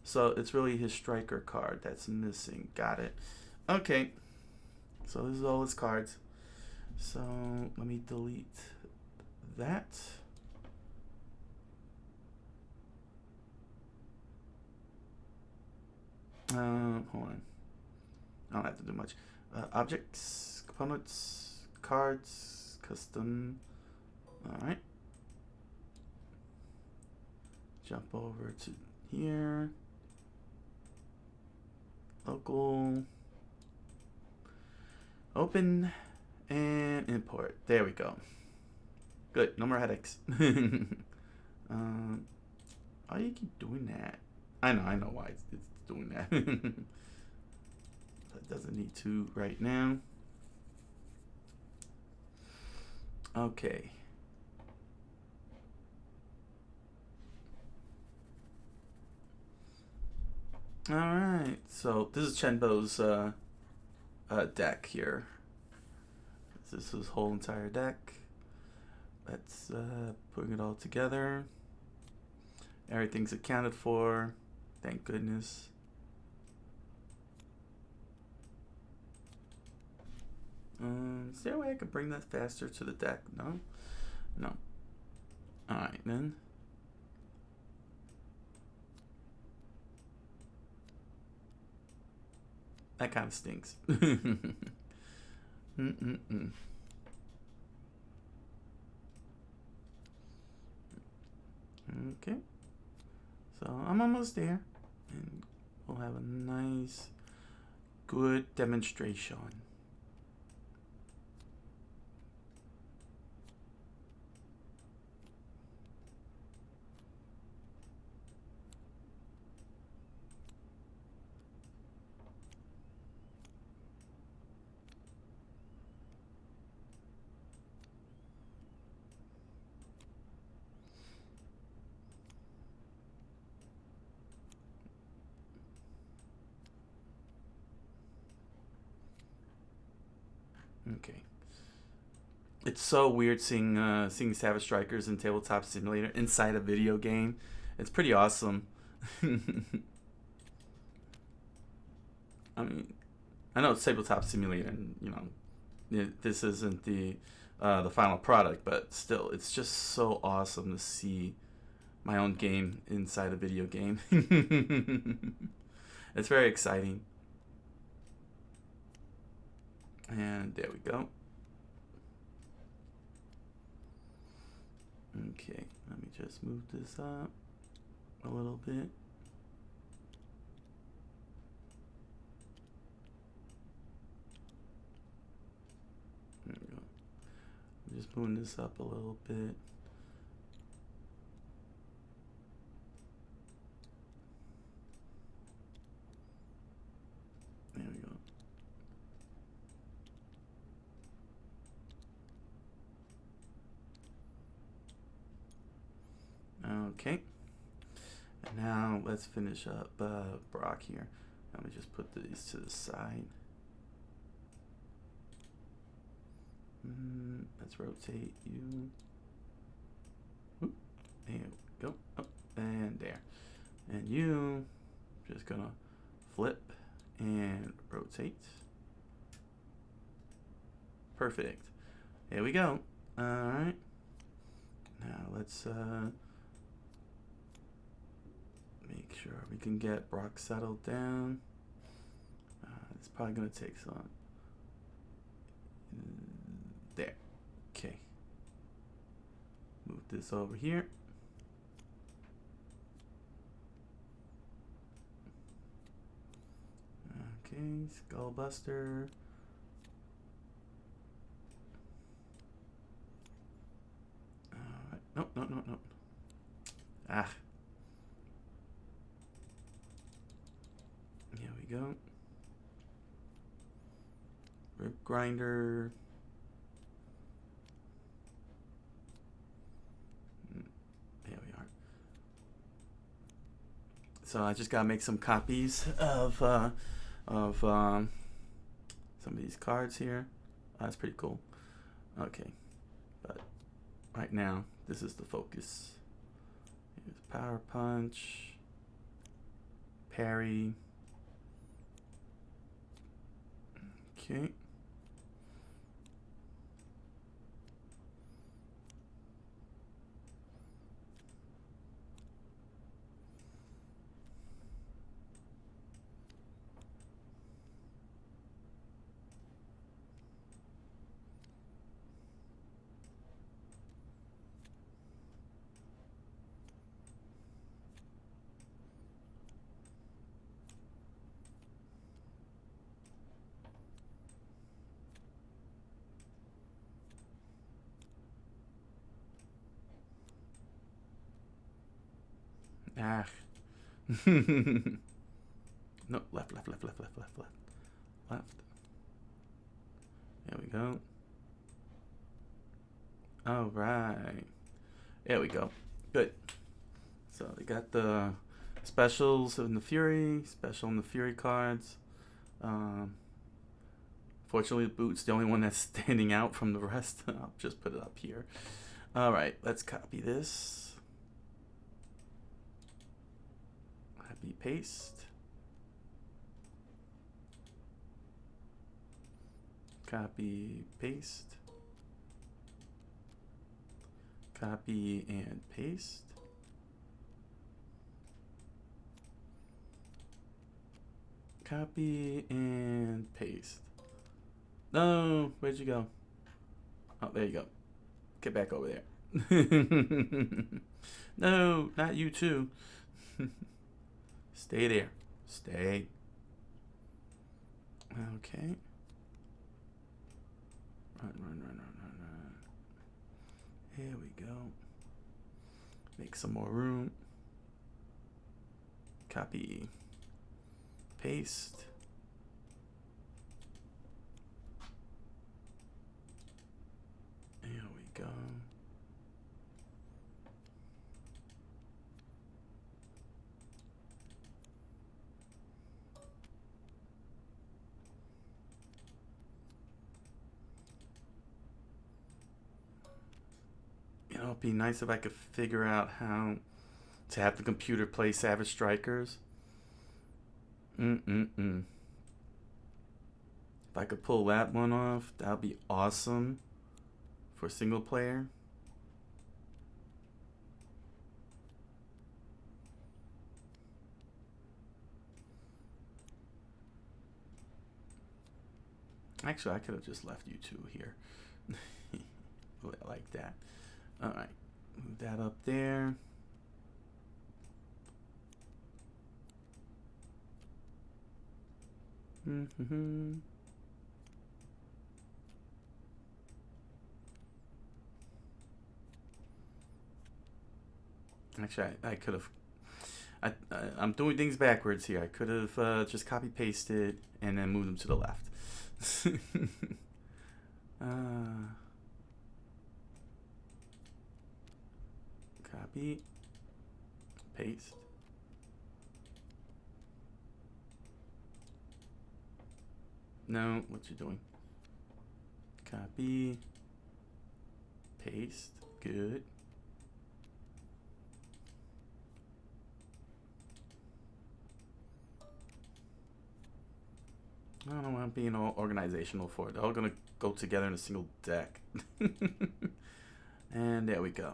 So it's really his striker card that's missing. Got it. Okay. So this is all his cards. So let me delete that. Hold on. I don't have to do much. Objects, components, cards, custom. All right. Jump over to here. Local. Open and import. There we go. Good. No more headaches. Why do you keep doing that? I know why it's doing that. That doesn't need to right now. Okay. All right. So this is Chenbo's deck here. This is his whole entire deck. Let's put it all together. Everything's accounted for. Thank goodness. Is there a way I could bring that faster to the deck? No? No. Alright then. That kind of stinks. Okay. So I'm almost there. And we'll have a nice, good demonstration. Okay. It's so weird seeing Savagestrikers and Tabletop Simulator inside a video game. It's pretty awesome. I mean, I know it's Tabletop Simulator, and you know, this isn't the final product, but still, it's just so awesome to see my own game inside a video game. It's very exciting. And there we go. Okay, let me just move this up a little bit. just moving this up a little bit. There we go. Okay. And now let's finish up Brock here. Let me just put these to the side. Let's rotate you. Whoop. There we go. Up and there. And you, just gonna flip and rotate. Perfect. There we go. All right. Now let's make sure we can get Brock settled down. It's probably gonna take some. There. Okay. Move this over here. Okay, Skullbuster. Alright. Nope, nope, nope, nope. Ah. Here we go. Rip grinder. There we are. So I just gotta make some copies of some of these cards here. That's pretty cool. Okay, but right now this is the focus. Here's Power Punch, parry. Okay. Ah. No, left. Left. There we go. All right. There we go. Good. So they got the specials in the Fury, special in the Fury cards. Fortunately, the boot's the only one that's standing out from the rest. I'll just put it up here. All right, let's copy this. Copy, paste. Copy, paste. Copy and paste. Copy and paste. No, where'd you go? Oh, there you go. Get back over there. No, not you too. Stay there. Stay. Okay. Run. Here we go. Make some more room. Copy. Paste. There we go. You know, it'd be nice if I could figure out how to have the computer play Savage Strikers. If I could pull that one off, that would be awesome for single player. Actually, I could have just left you two here. Like that. All right, move that up there. Actually, I could have. I'm doing things backwards here. I could have just copy pasted and then moved them to the left. Copy, paste. No, what you doing? Copy, paste, good. I don't know why I'm being all organizational for it. They're all gonna go together in a single deck. And there we go.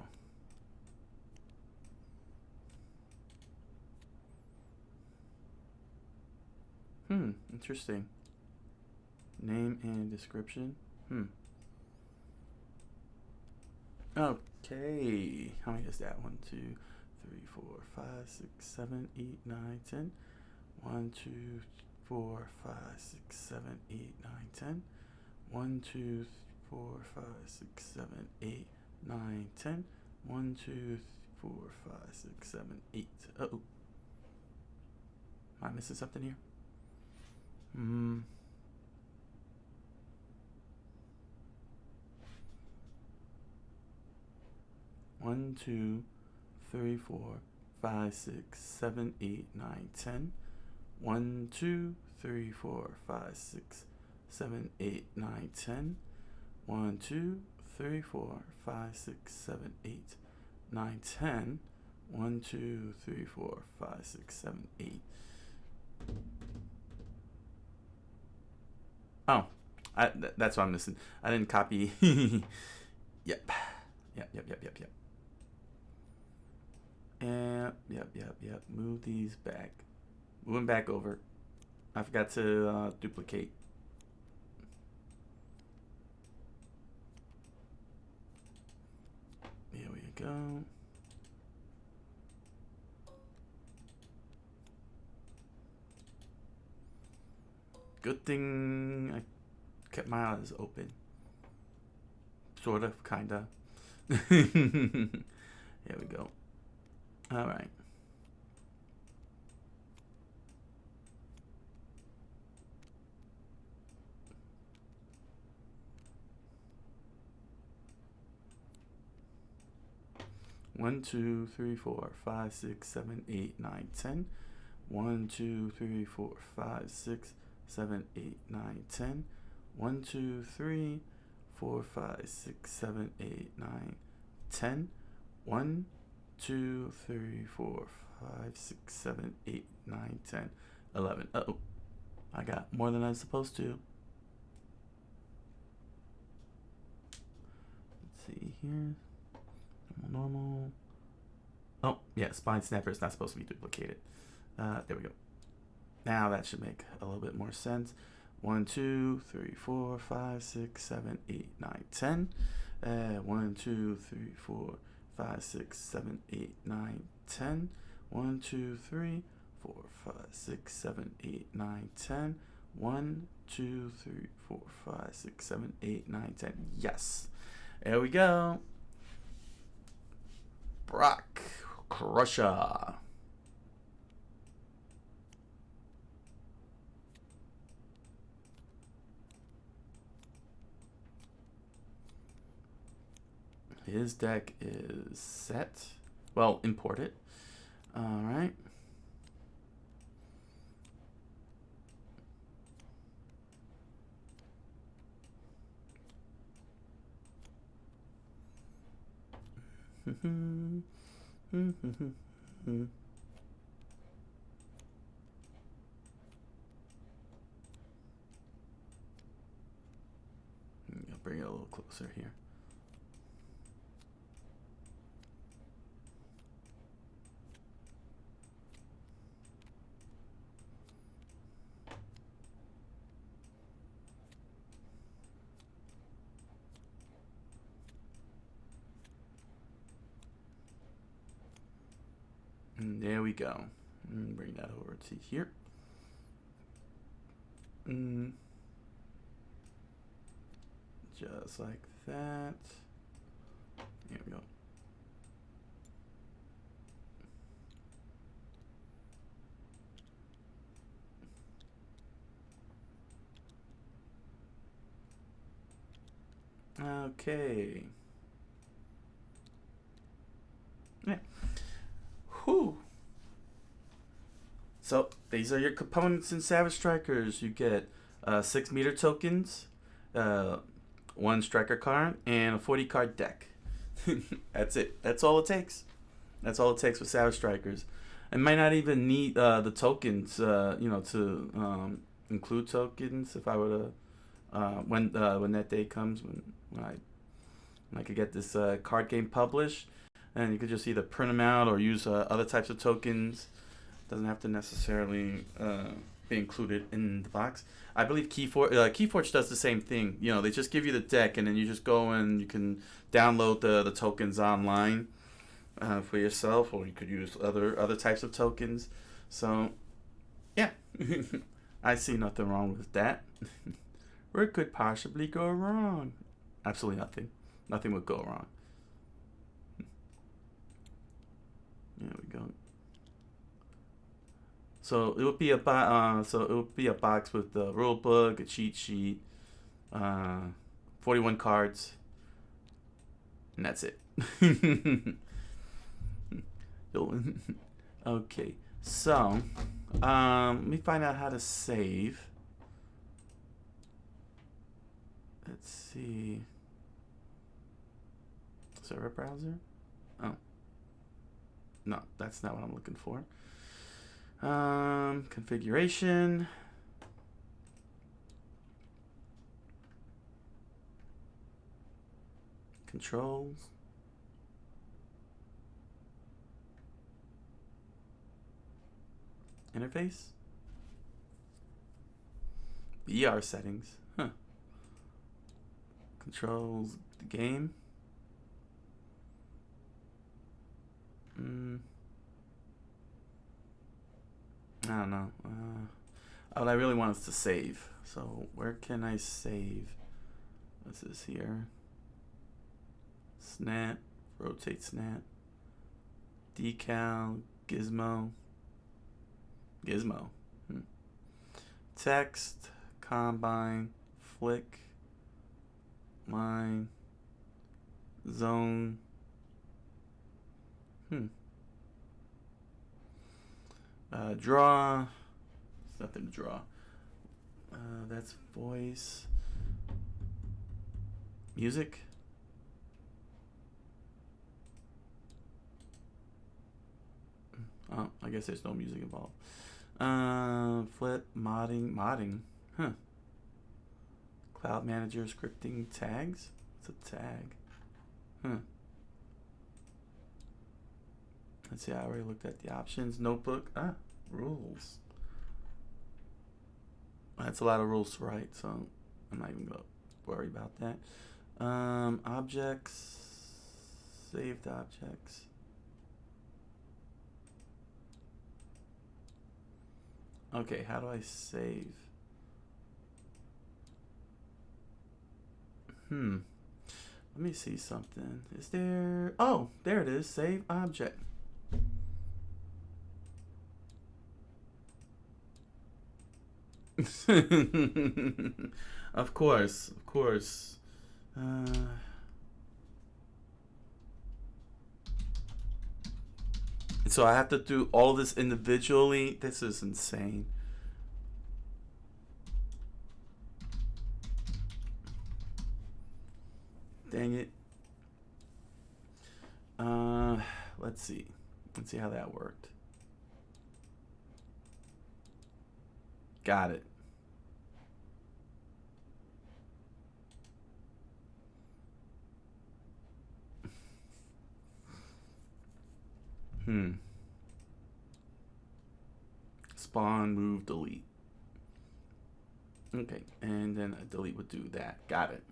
Interesting. Name and description. Okay. How many is that? 1, 2, 3, 4, 5, 6, 7, 8, 9, 10. 1, 2, 4, 5, 6, 7, 8, 9, 10. 1, 2, 4, 5, 6, 7, 8, 9, 10. 1, 2, 4, 5, 6, 7, 8. Uh-oh. Am I missing something here? 1, 2, 3, 4, 5, 6, 7, 8, 9, 10. 1, 2, 3, 4, 5, 6, 7, 8, 9, 10. 1, 2, 3, 4, 5, 6, 7, 8, 9, 10. 1, 2, 3, 4, 5, 6, 7, 8. Oh, that's what I'm missing. I didn't copy. Yep. And yep. Move these back. Move them back over. I forgot to duplicate. Here we go. Good thing I kept my eyes open. Sort of, kinda. Here we go. All right. One, 2, 3, 4, 5, 6, 7, 8, 9, 10. 1, 2, 3, 4, 5, 6, 7, 8, 9, 10. 1, 2, 3, 4, 5, 6, 7, 8, 9, 10. 1, 2, 3, 4, 5, 6, 7, 8, 9, 10, 11. Uh-oh. I got more than I was supposed to. Let's see here. Normal. Oh, yeah, spine snapper is not supposed to be duplicated. There we go. Now that should make a little bit more sense. 1, 2, 3, 4, 5, 6, 7, 8, 9, 10. 1, 2, 3, 4, 5, 6, 7, 8, 9, 10. 1, 2, 3, 4, 5, 6, 7, 8, 9, 10. 1, 2, 3, 4, 5, 6, 7, 8, 9, 10. Yes. There we go. Brock Crusher. His deck is set. Well, import it. All right. I'll bring it a little closer here. And there we go. Bring that over to here. Just like that. Here we go. Okay. Yeah. Whew. So these are your components in Savage Strikers. You get 6 meter tokens, 1 striker card, and a 40 card deck. That's it. That's all it takes. That's all it takes for Savage Strikers. I might not even need the tokens, to include tokens if I were to, when that day comes, when I could get this card game published, and you could just either print them out or use other types of tokens. Doesn't have to necessarily be included in the box. I believe Keyforge does the same thing. You know, they just give you the deck, and then you just go and you can download the tokens online for yourself, or you could use other types of tokens. So, yeah, I see nothing wrong with that. Where could possibly go wrong? Absolutely nothing. Nothing would go wrong. There we go. So it would be a box with the rule book, a cheat sheet, 41 cards, and that's it. Okay, so let me find out how to save. Let's see. Server browser? Oh. No, that's not what I'm looking for. Configuration. Controls. Interface. VR settings. Huh. Controls the game. I don't know. What I really want is to save. So where can I save? This is here. Snap, rotate snap, decal, gizmo. Text, combine, flick, line, zone. Draw. It's nothing to draw. That's voice. Music. Oh, I guess there's no music involved. Flip, modding. Huh. Cloud manager, scripting, tags. What's a tag? Huh. Let's see, I already looked at the options. Notebook. Rules. That's a lot of rules to write, so I'm not even going to worry about that. Objects. Saved objects. Okay, how do I save? Let me see something. Is there... Oh, there it is. Save object. Of course. So I have to do all this individually. This is insane. Dang it. Let's see how that worked. Got it. Spawn, move, delete. Okay, and then a delete would do that. Got it.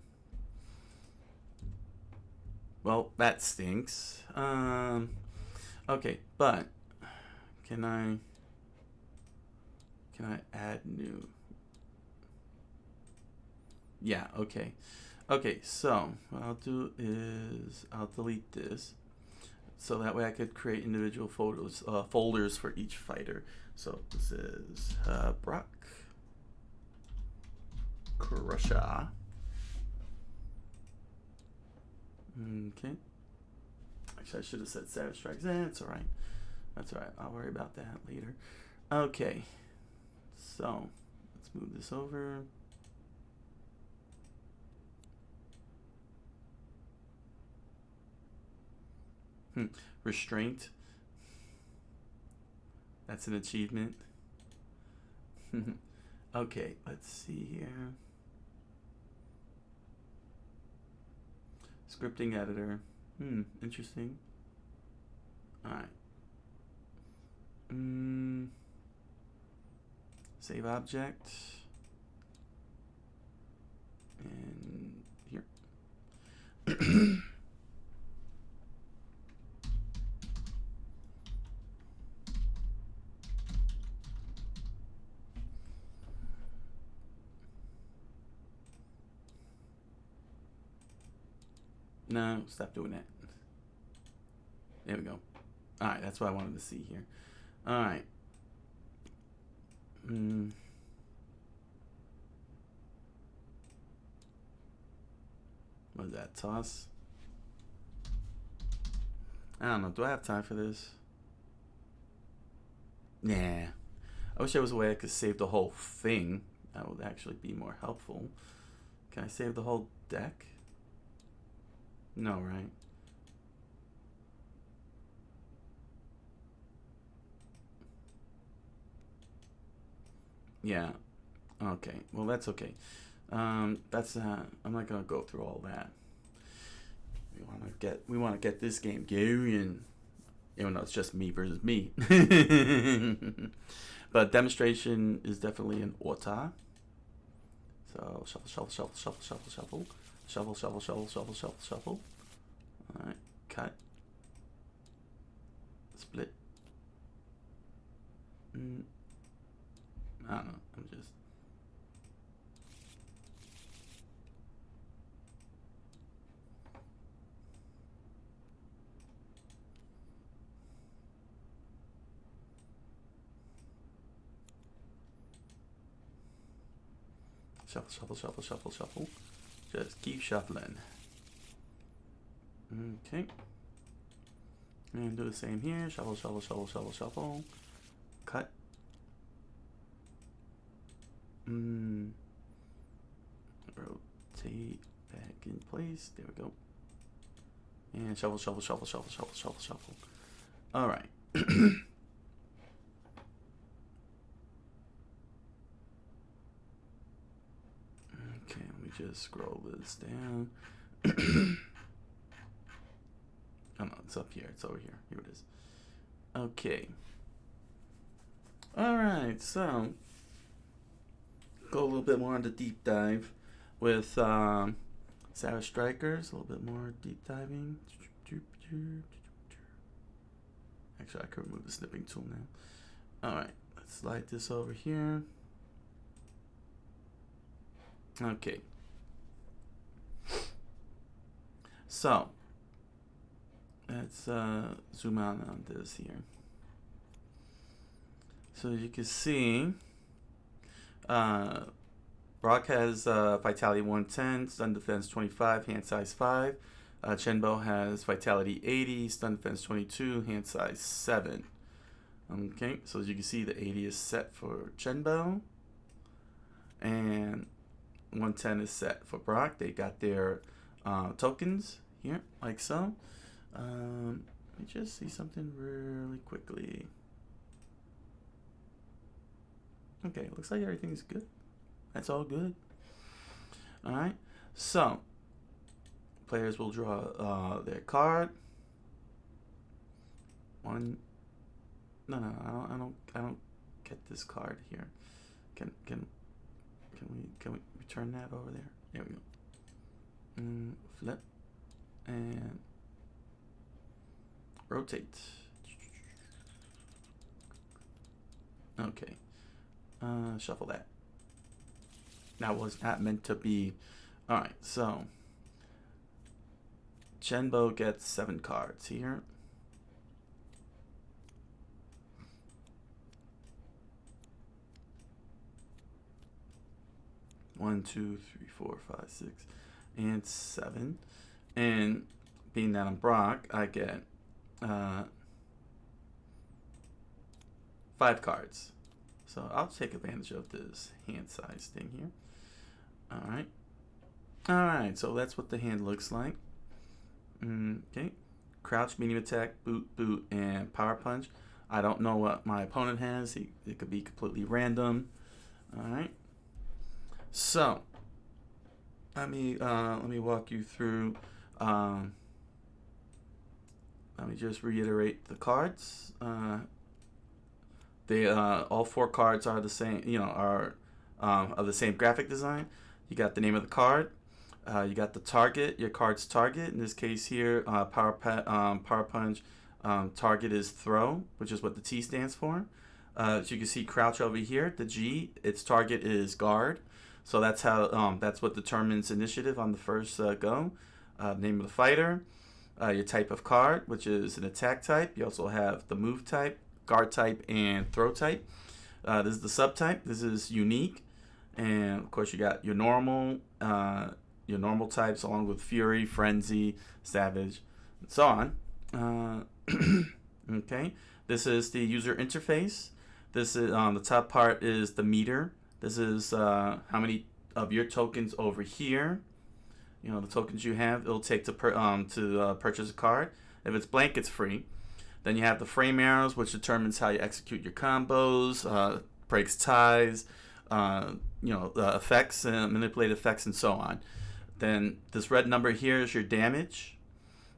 Well, that stinks. Okay, but can I add new? Yeah, okay. Okay, so what I'll do is I'll delete this. So that way I could create individual folders for each fighter. So this is Brock, Crusher, Okay. Actually, I should have said Savage Strikers. It's alright. That's alright. I'll worry about that later. Okay. So, let's move this over. Restraint. That's an achievement. Okay, let's see here. Scripting editor. Interesting. Alright. Save object. And here. No, stop doing that. There we go. Alright, that's what I wanted to see here. Alright. What is that? Toss? I don't know. Do I have time for this? Nah. I wish there was a way I could save the whole thing. That would actually be more helpful. Can I save the whole deck? No, right? Yeah. Okay. Well, that's okay. That's I'm not gonna go through all that. We wanna get this game going. Even though it's just me versus me. But demonstration is definitely an auto. So shuffle, shuffle, shuffle, shuffle, shuffle, shuffle. Shuffle, shuffle, shuffle, shuffle, shuffle, shuffle. Alright, cut. Split. I don't know, I'm just... Shuffle, shuffle, shuffle, shuffle, shuffle. Just keep shuffling. Okay. And do the same here. Shuffle, shuffle, shuffle, shuffle, shuffle. Cut. Rotate back in place. There we go. And shuffle, shuffle, shuffle, shuffle, shuffle, shuffle, shuffle. All right. Okay, let me just scroll this down. Oh no, it's up here. It's over here. Here it is. Okay. All right, so go a little bit more on the deep dive with Savage Strikers. A little bit more deep diving. Actually, I could remove the snipping tool now. All right, let's slide this over here. Okay. So let's zoom out on this here. So as you can see, Brock has Vitality 110, Stun Defense 25, Hand Size 5. Chenbo has Vitality 80, Stun Defense 22, Hand Size 7. Okay, so as you can see, the 80 is set for Chenbo, and 110 is set for Brock. They got their tokens here, like so. Let me just see something really quickly. Okay, looks like everything's good. That's all good. Alright, so players will draw their card. One. No, I don't get this card here. Can we return that over there? There we go. Flip and rotate. Okay. Shuffle that. That was not meant to be. Alright, so Chenbo gets 7 cards here. One, 2, 3, 4, 5, 6, and 7. And being that I'm Brock, I get 5 cards. So I'll take advantage of this hand size thing here. Alright. Alright, so that's what the hand looks like. Okay. Crouch, medium attack, boot, and power punch. I don't know what my opponent has. It could be completely random. Alright. So let me walk you through. Let me just reiterate the cards. All 4 cards are the same. Are of the same graphic design. You got the name of the card. You got the target, your card's target. In this case here, power punch. Target is throw, which is what the T stands for. As you can see, crouch over here. The G, its target is guard. So that's how. That's what determines initiative on the first go. Name of the fighter. Your type of card, which is an attack type. You also have the move type, guard type, and throw type. This is the subtype. This is unique, and of course you got your normal types along with fury, frenzy, savage, and so on. Okay, this is the user interface. This is the top part is the meter. This is how many of your tokens over here. The tokens you have, it'll take to purchase a card. If it's blank, it's free. Then you have the frame arrows, which determines how you execute your combos, breaks ties, effects, manipulate effects, and so on. Then this red number here is your damage.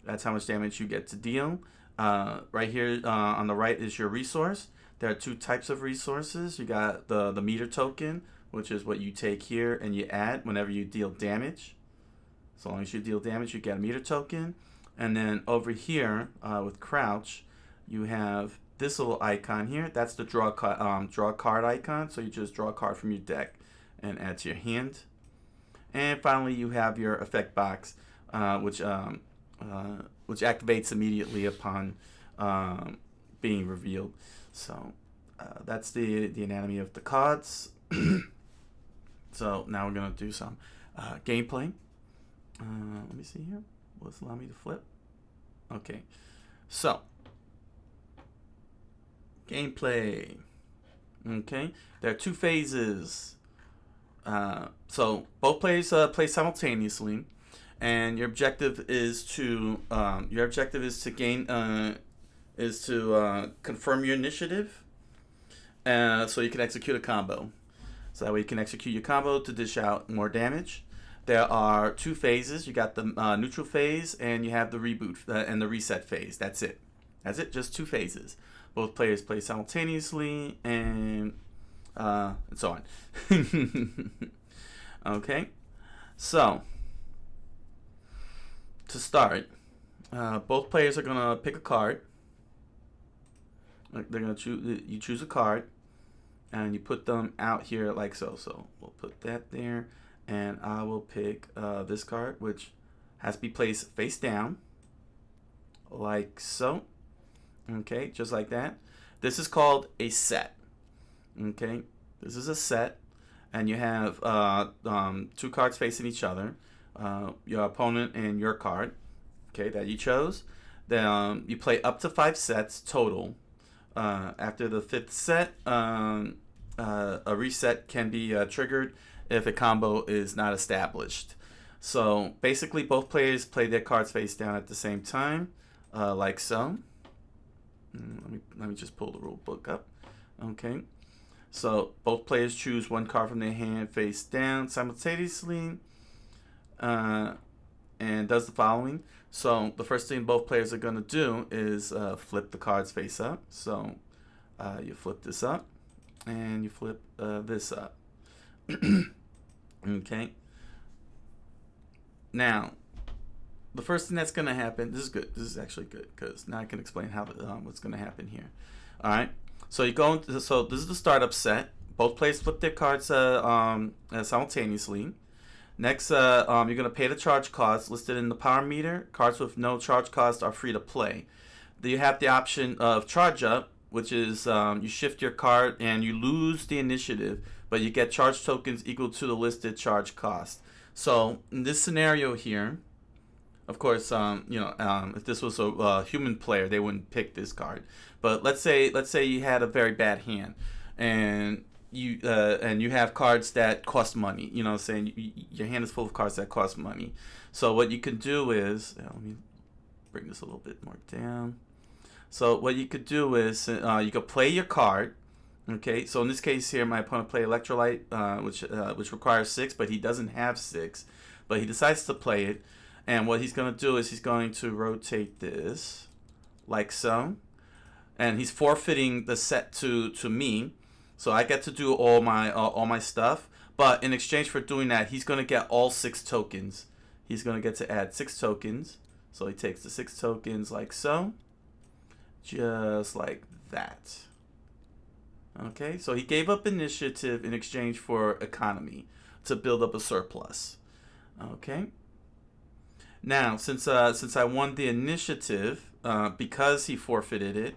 That's how much damage you get to deal. Right here on the right is your resource. There are 2 types of resources. You got the meter token, which is what you take here and you add whenever you deal damage. So long as you deal damage, you get a meter token. And then over here with crouch, you have this little icon here. That's the draw card icon. So you just draw a card from your deck and add to your hand. And finally, you have your effect box, which activates immediately upon being revealed. So that's the anatomy of the cards. So now we're gonna do some gameplay. Let me see here. Let's allow me to flip. Okay, so gameplay. Okay, there are 2 phases. So both players play simultaneously, and your objective is to confirm your initiative, so you can execute a combo. So that way you can execute your combo to dish out more damage. There are 2 phases. You got the neutral phase, and you have the reboot and the reset phase. That's it. Just 2 phases. Both players play simultaneously, and so on. Okay. So to start, both players are gonna pick a card. They're gonna choose. You choose a card, and you put them out here like so. So we'll put that there. And I will pick this card, which has to be placed face down, like so. Okay, just like that. This is called a set. Okay, this is a set, and you have 2 cards facing each other, your opponent and your card. Okay, that you chose. Then you play up to 5 sets total. After the 5th set, a reset can be triggered if a combo is not established. So basically both players play their cards face down at the same time, like so. Let me just pull the rule book up. Okay, so both players choose 1 card from their hand face down simultaneously, and does the following. So the first thing both players are going to do is flip the cards face up. So you flip this up, and you flip this up. Okay. Now, the first thing that's going to happen, this is good. This is actually good because now I can explain how what's going to happen here. All right. So you go into, so this is the startup set. Both players flip their cards simultaneously. Next, you're going to pay the charge cost listed in the power meter. Cards with no charge cost are free to play. Then you have the option of charge up, which is you shift your card and you lose the initiative, but you get charge tokens equal to the listed charge cost. So in this scenario here, Of course, if this was a human player, they wouldn't pick this card. But let's say you had a very bad hand, and you have cards that cost money. You know, what I'm saying your hand is full of cards that cost money. So what you can do is, let me bring this a little bit more down. So what you could do is you could play your card. Okay, so in this case here, my opponent played Electrolyte, which requires 6, but he doesn't have 6, but he decides to play it. And what he's going to do is he's going to rotate this like so. And he's forfeiting the set to me. So I get to do all my stuff. But in exchange for doing that, he's going to get all 6 tokens. He's going to get to add 6 tokens. So he takes the 6 tokens like so. Just like that. Okay, so he gave up initiative in exchange for economy to build up a surplus. Okay. Now, since I won the initiative, because he forfeited it,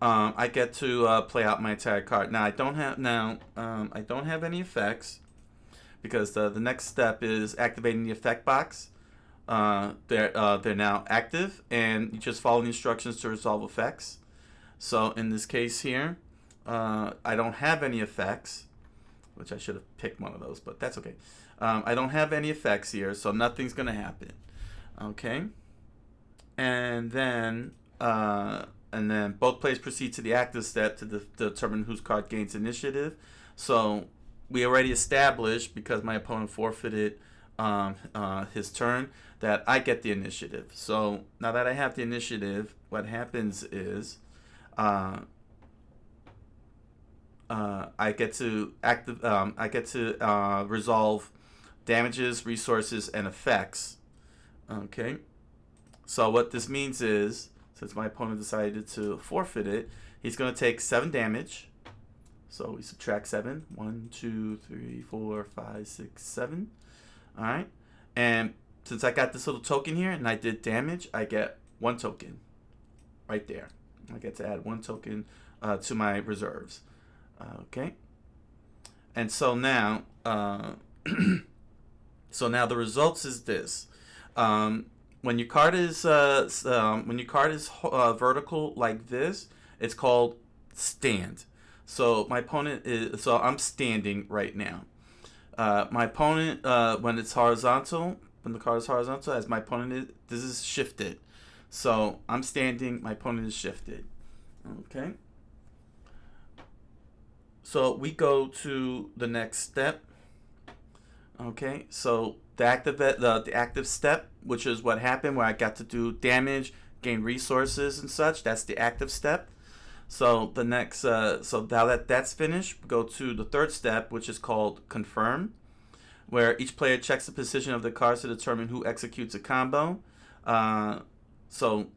I get to play out my entire card. Now I don't have any effects because the next step is activating the effect box. They're now active, and you just follow the instructions to resolve effects. So in this case here, I don't have any effects, which I should have picked one of those, but that's okay. I don't have any effects here, so nothing's gonna happen. Okay, and then both players proceed to the active step to determine whose card gains initiative. So we already established, because my opponent forfeited his turn, that I get the initiative. So now that I have the initiative, what happens is I get to resolve damages, resources, and effects. Okay, so what this means is, since my opponent decided to forfeit it, he's going to take 7 damage. So we subtract 7. 1, 2, 3, 4, 5, 6, 7. All right, and since I got this little token here and I did damage, I get 1 token right there. I get to add 1 token to my reserves. Okay, and so now, the results is this. When your card is vertical like this, it's called stand. So my opponent is. So I'm standing right now. My opponent, when it's horizontal, when the card is horizontal, as my opponent is, this is shifted. So I'm standing. My opponent is shifted. Okay. So we go to the next step. Okay, so the active step, which is what happened, where I got to do damage, gain resources and such. That's the active step. So the next, so now that that's finished, we go to the third step, which is called confirm, where each player checks the position of the cards to determine who executes a combo. So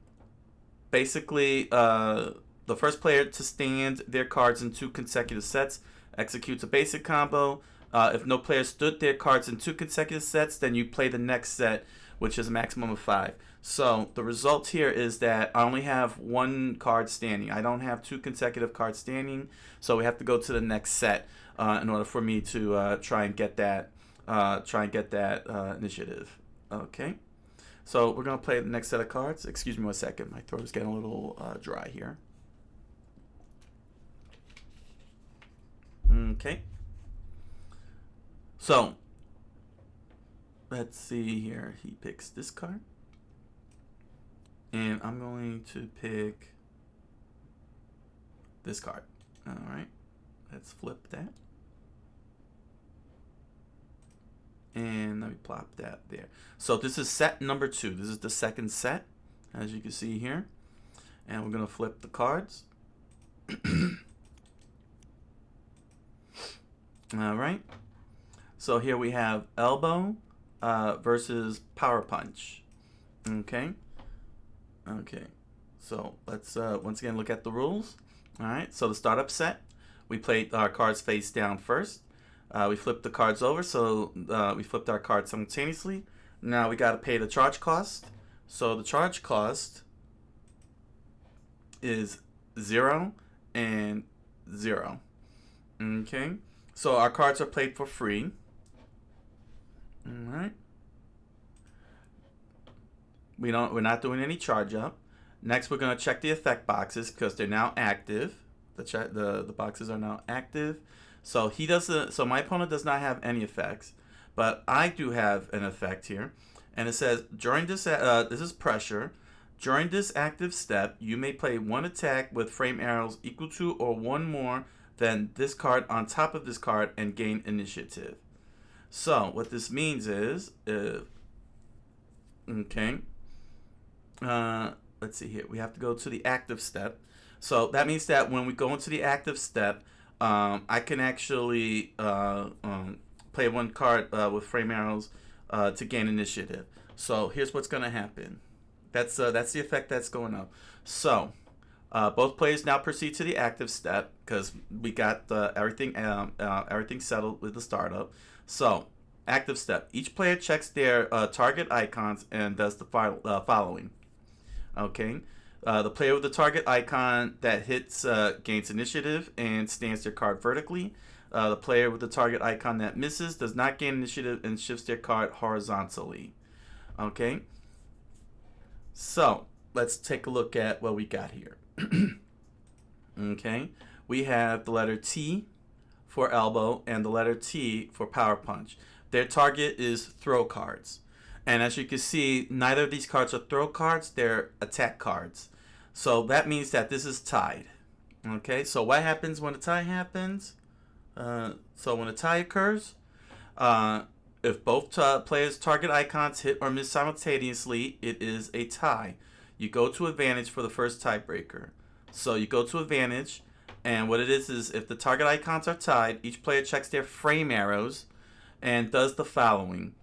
basically, the first player to stand their cards in 2 consecutive sets executes a basic combo. If no player stood their cards in 2 consecutive sets, then you play the next set, which is a maximum of 5. So the result here is that I only have 1 card standing. I don't have 2 consecutive cards standing, so we have to go to the next set in order for me to try and get that initiative. Okay, so we're gonna play the next set of cards. Excuse me 1 second, my throat is getting a little dry here. Okay. So, let's see here. He picks this card. And I'm going to pick this card. Alright. Let's flip that. And let me plop that there. So this is set number 2. This is the second set, as you can see here. And we're going to flip the cards. Alright. So here we have elbow versus power punch. Okay. Okay. So let's once again look at the rules. All right. So the startup set, we played our cards face down first. We flipped the cards over, so we flipped our cards simultaneously. Now we got to pay the charge cost. So the charge cost is 0 and 0. Okay. So our cards are played for free. All right. We're not doing any charge up. Next, we're gonna check the effect boxes because they're now active. The boxes are now active. So he doesn't. So my opponent does not have any effects, but I do have an effect here, and it says during this. This is pressure. During this active step, you may play one attack with frame arrows equal to or one more than this card on top of this card and gain initiative. So what this means is, okay. Let's see here. We have to go to the active step. So that means that when we go into the active step, I can actually play one card with frame arrows to gain initiative. So here's what's going to happen. That's the effect that's going up. So both players now proceed to the active step because we got everything settled with the startup. So active step. Each player checks their target icons and does the following. Okay. The player with the target icon that hits gains initiative and stands their card vertically. The player with the target icon that misses does not gain initiative and shifts their card horizontally. Okay. So let's take a look at what we got here. Okay. We have the letter T for elbow and the letter T for power punch. Their target is throw cards. And as you can see, neither of these cards are throw cards, they're attack cards. So that means that this is tied. Okay, so what happens when a tie happens? So when a tie occurs, if both players' target icons hit or miss simultaneously, it is a tie. You go to advantage for the first tiebreaker. So you go to advantage, and what it is if the target icons are tied, each player checks their frame arrows and does the following.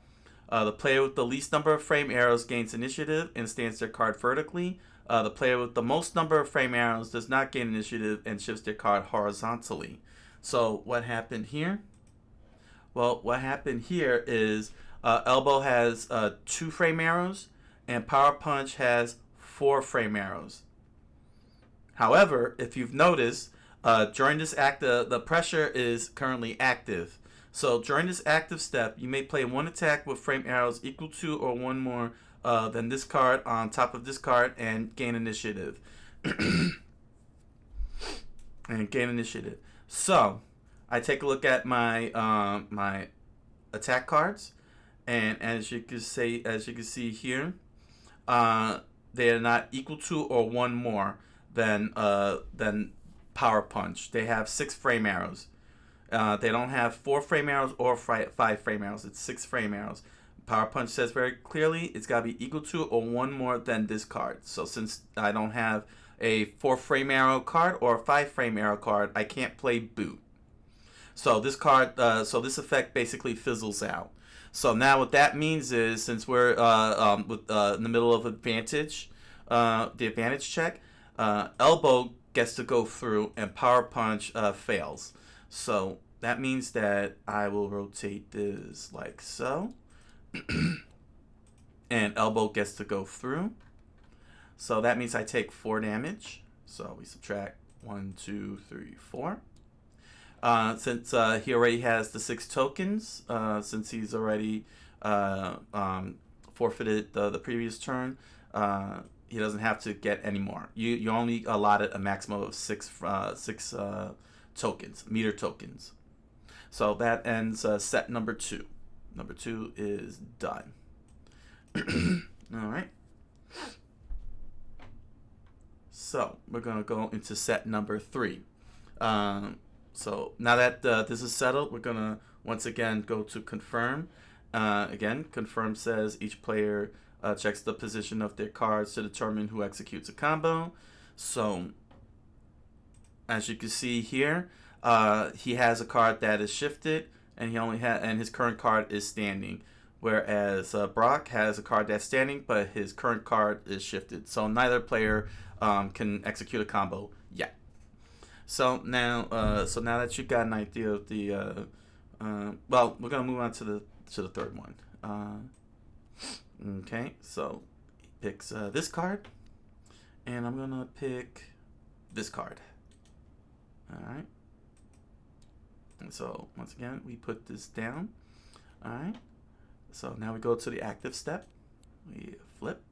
The player with the least number of frame arrows gains initiative and stands their card vertically. The player with the most number of frame arrows does not gain initiative and shifts their card horizontally. So what happened here? Well, what happened here is elbow has 2 frame arrows and power punch has 4 frame arrows. However, if you've noticed, during this act, the pressure is currently active. So during this active step, you may play one attack with frame arrows equal to or one more than this card on top of this card and gain initiative. So I take a look at my my attack cards, and as you can see here, they are not equal to or one more than power punch. They have 6 frame arrows. They don't have 4 frame arrows or 5 frame arrows. It's 6 frame arrows. Power punch says very clearly it's got to be equal to or one more than this card. So since I don't have a 4 frame arrow card or a 5 frame arrow card, I can't play boot. So this card, so this effect basically fizzles out. So now what that means is, since we're in the middle of advantage, the advantage check, elbow gets to go through and power punch fails. So that means that I will rotate this like so. And elbow gets to go through. So that means I take 4 damage. So we subtract 1, 2, 3, 4. Since he already has the 6 tokens, since he's already forfeited the previous turn, he doesn't have to get any more. You only allotted a maximum of 6 tokens, meter tokens. So that ends set number 2. Number 2 is done. All right. So we're gonna go into set number 3. So now that this is settled, we're gonna once again go to confirm. Again, confirm says each player checks the position of their cards to determine who executes a combo. So as you can see here, he has a card that is shifted, and his current card is standing. Whereas Brock has a card that's standing, but his current card is shifted. So neither player can execute a combo yet. So now that you got an idea of the, well, we're gonna move on to the third one. Okay, so he picks this card, and I'm gonna pick this card. All right. And so once again, we put this down. All right. So now we go to the active step. We flip,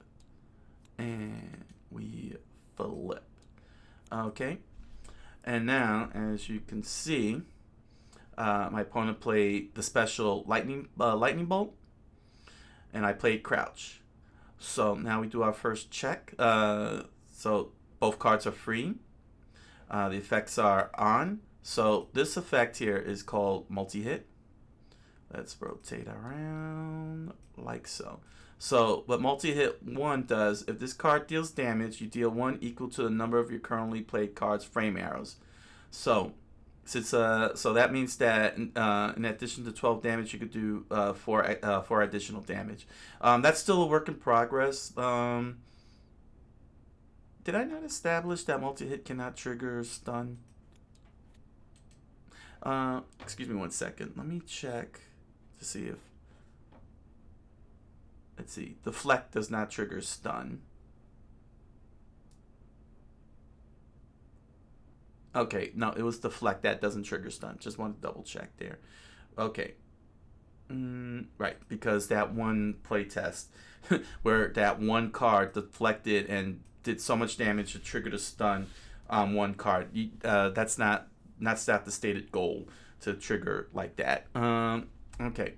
Okay, and now as you can see, my opponent played the special lightning bolt, and I played crouch. So now we do our first check. So both cards are free. The effects are on. So this effect here is called multi-hit. Let's rotate around like so. So what multi-hit 1 does, if this card deals damage, you deal 1 equal to the number of your currently played cards' frame arrows. So since so that means that in addition to 12 damage, you could do 4 additional damage. That's still a work in progress. Did I not establish that multi-hit cannot trigger stun? Excuse me 1 second. Let me check to see if... Let's see. Deflect does not trigger stun. Okay, no, it was deflect. That doesn't trigger stun. Just want to double check there. Okay. Right, because that one playtest where that one card deflected and did so much damage to trigger the stun on one card. That's not the stated goal to trigger like that. Okay.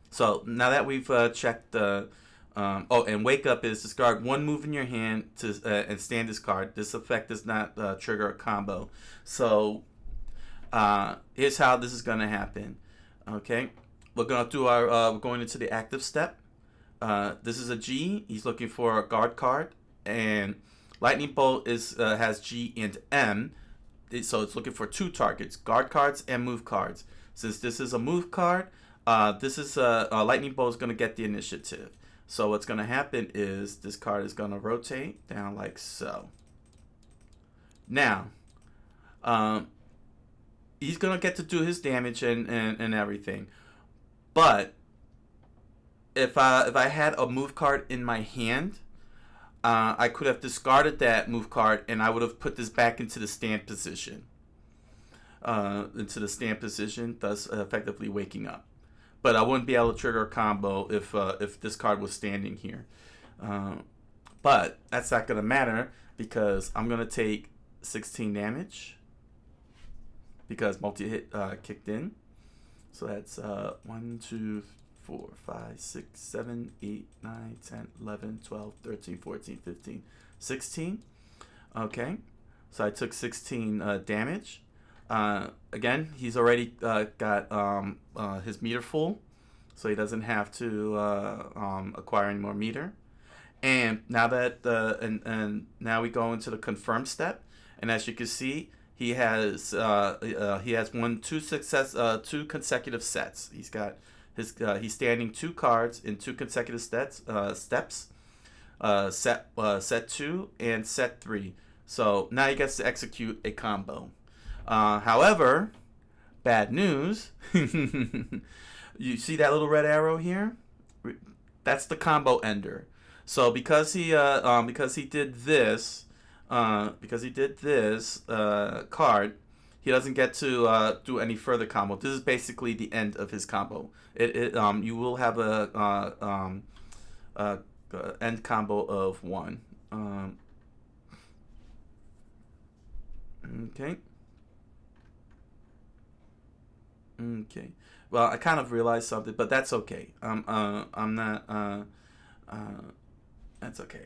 So now that we've checked the and wake up is discard 1 move in your hand to and stand this card. This effect does not trigger a combo. So here's how this is gonna happen. Okay, we're gonna do our we're going into the active step. This is a G. He's looking for a guard card, and lightning bolt has G and M. So it's looking for 2 targets: guard cards and move cards. Since this is a move card, this is lightning bolt is gonna get the initiative. So what's going to happen is this card is going to rotate down like so. Now, he's going to get to do his damage and everything. But if I had a move card in my hand, I could have discarded that move card and I would have put this back into the stand position. Thus effectively waking up. But I wouldn't be able to trigger a combo if this card was standing here. But that's not going to matter because I'm going to take 16 damage because multi-hit kicked in. So that's 1, 2, 4, 5, 6, 7, 8, 9, 10, 11, 12, 13, 14, 15, 16. Okay, so I took 16 damage. Again, he's already got his meter full, so he doesn't have to acquire any more meter. And now that and now we go into the confirm step, and as you can see, he has two consecutive sets. He's got his he's standing 2 cards in 2 consecutive steps. Set 2 and set 3. So now he gets to execute a combo. However, bad news. You see that little red arrow here? That's the combo ender. So because he did this card, he doesn't get to do any further combo. This is basically the end of his combo. You will have a end combo of 1. Okay. Okay. Well, I kind of realized something, but that's okay. I'm not. That's okay.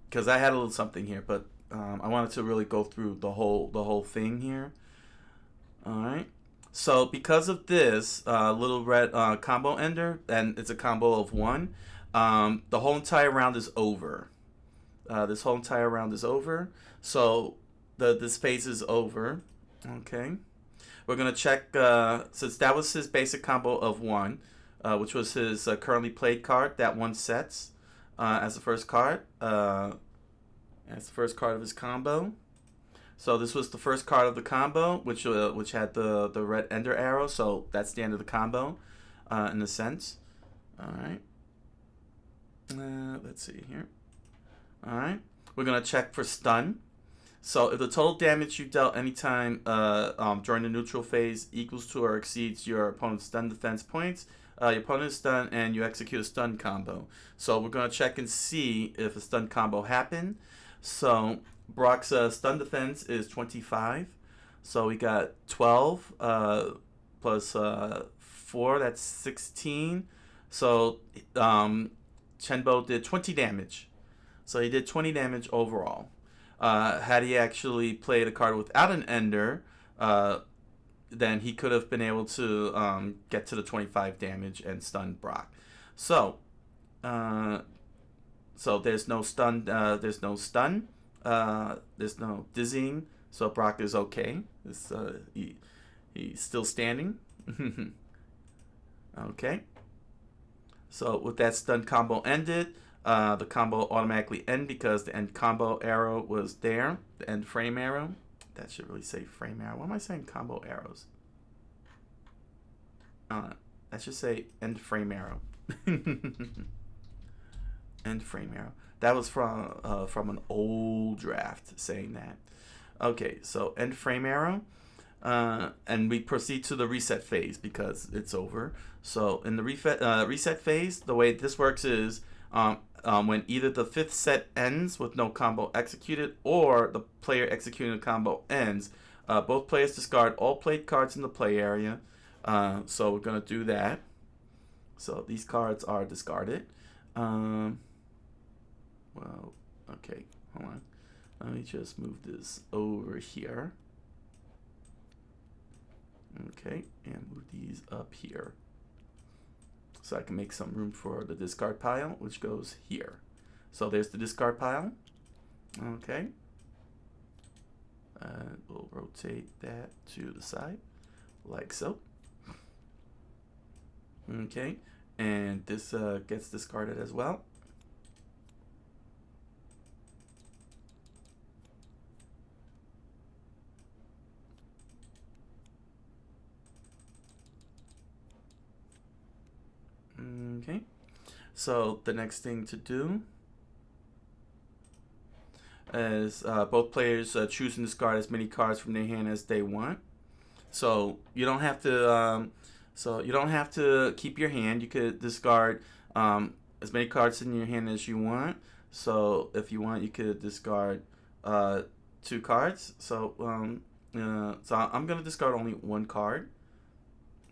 Because I had a little something here, but I wanted to really go through the whole thing here. All right. So because of this little red combo ender, and it's a combo of 1, the whole entire round is over. This whole entire round is over. So this phase is over. Okay. We're going to check, since that was his basic combo of 1, which was his currently played card, that 1 sets as the first card. As the first card of his combo. So this was the first card of the combo, which had the red ender arrow, so that's the end of the combo, in a sense. Alright. Let's see here. Alright. We're going to check for stun. So if the total damage you dealt anytime during the neutral phase equals to or exceeds your opponent's stun defense points, your opponent is stunned and you execute a stun combo. So we're going to check and see if a stun combo happened. So Brock's stun defense is 25. So we got 12 plus 4, that's 16. So Chenbo did 20 damage. So he did 20 damage overall. Had he actually played a card without an ender, then he could have been able to get to the 25 damage and stun Brock. So, there's no stun. There's no stun. There's no dizzying. So Brock is okay. He's still standing. Okay. So with that stun combo ended, the combo automatically end because the end combo arrow was there. The end frame arrow. That should really say frame arrow. Why am I saying combo arrows? That should say end frame arrow. End frame arrow. That was from an old draft saying that. Okay, so end frame arrow. And we proceed to the reset phase because it's over. So in the reset phase, the way this works is when either the 5th set ends with no combo executed or the player executing the combo ends, both players discard all played cards in the play area. So we're going to do that. So these cards are discarded. Well, okay, hold on. Let me just move this over here. Okay, and move these up here. So I can make some room for the discard pile, which goes here. So there's the discard pile. Okay. We'll rotate that to the side, like so. Okay, and this gets discarded as well. Okay, so the next thing to do is both players choose and discard as many cards from their hand as they want. So you don't have to. So you don't have to keep your hand. You could discard as many cards in your hand as you want. So if you want, you could discard 2 cards. So so I'm gonna discard only 1 card.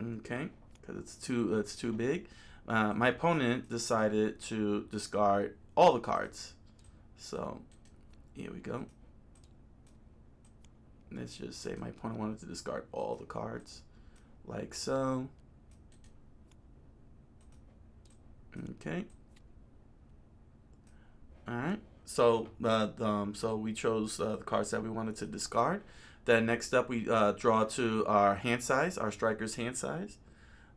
Okay, because it's too big. My opponent decided to discard all the cards. So here we go. Let's just say my opponent wanted to discard all the cards, like so. Okay. All right. So so we chose the cards that we wanted to discard. Then next up, we draw to our hand size, our striker's hand size.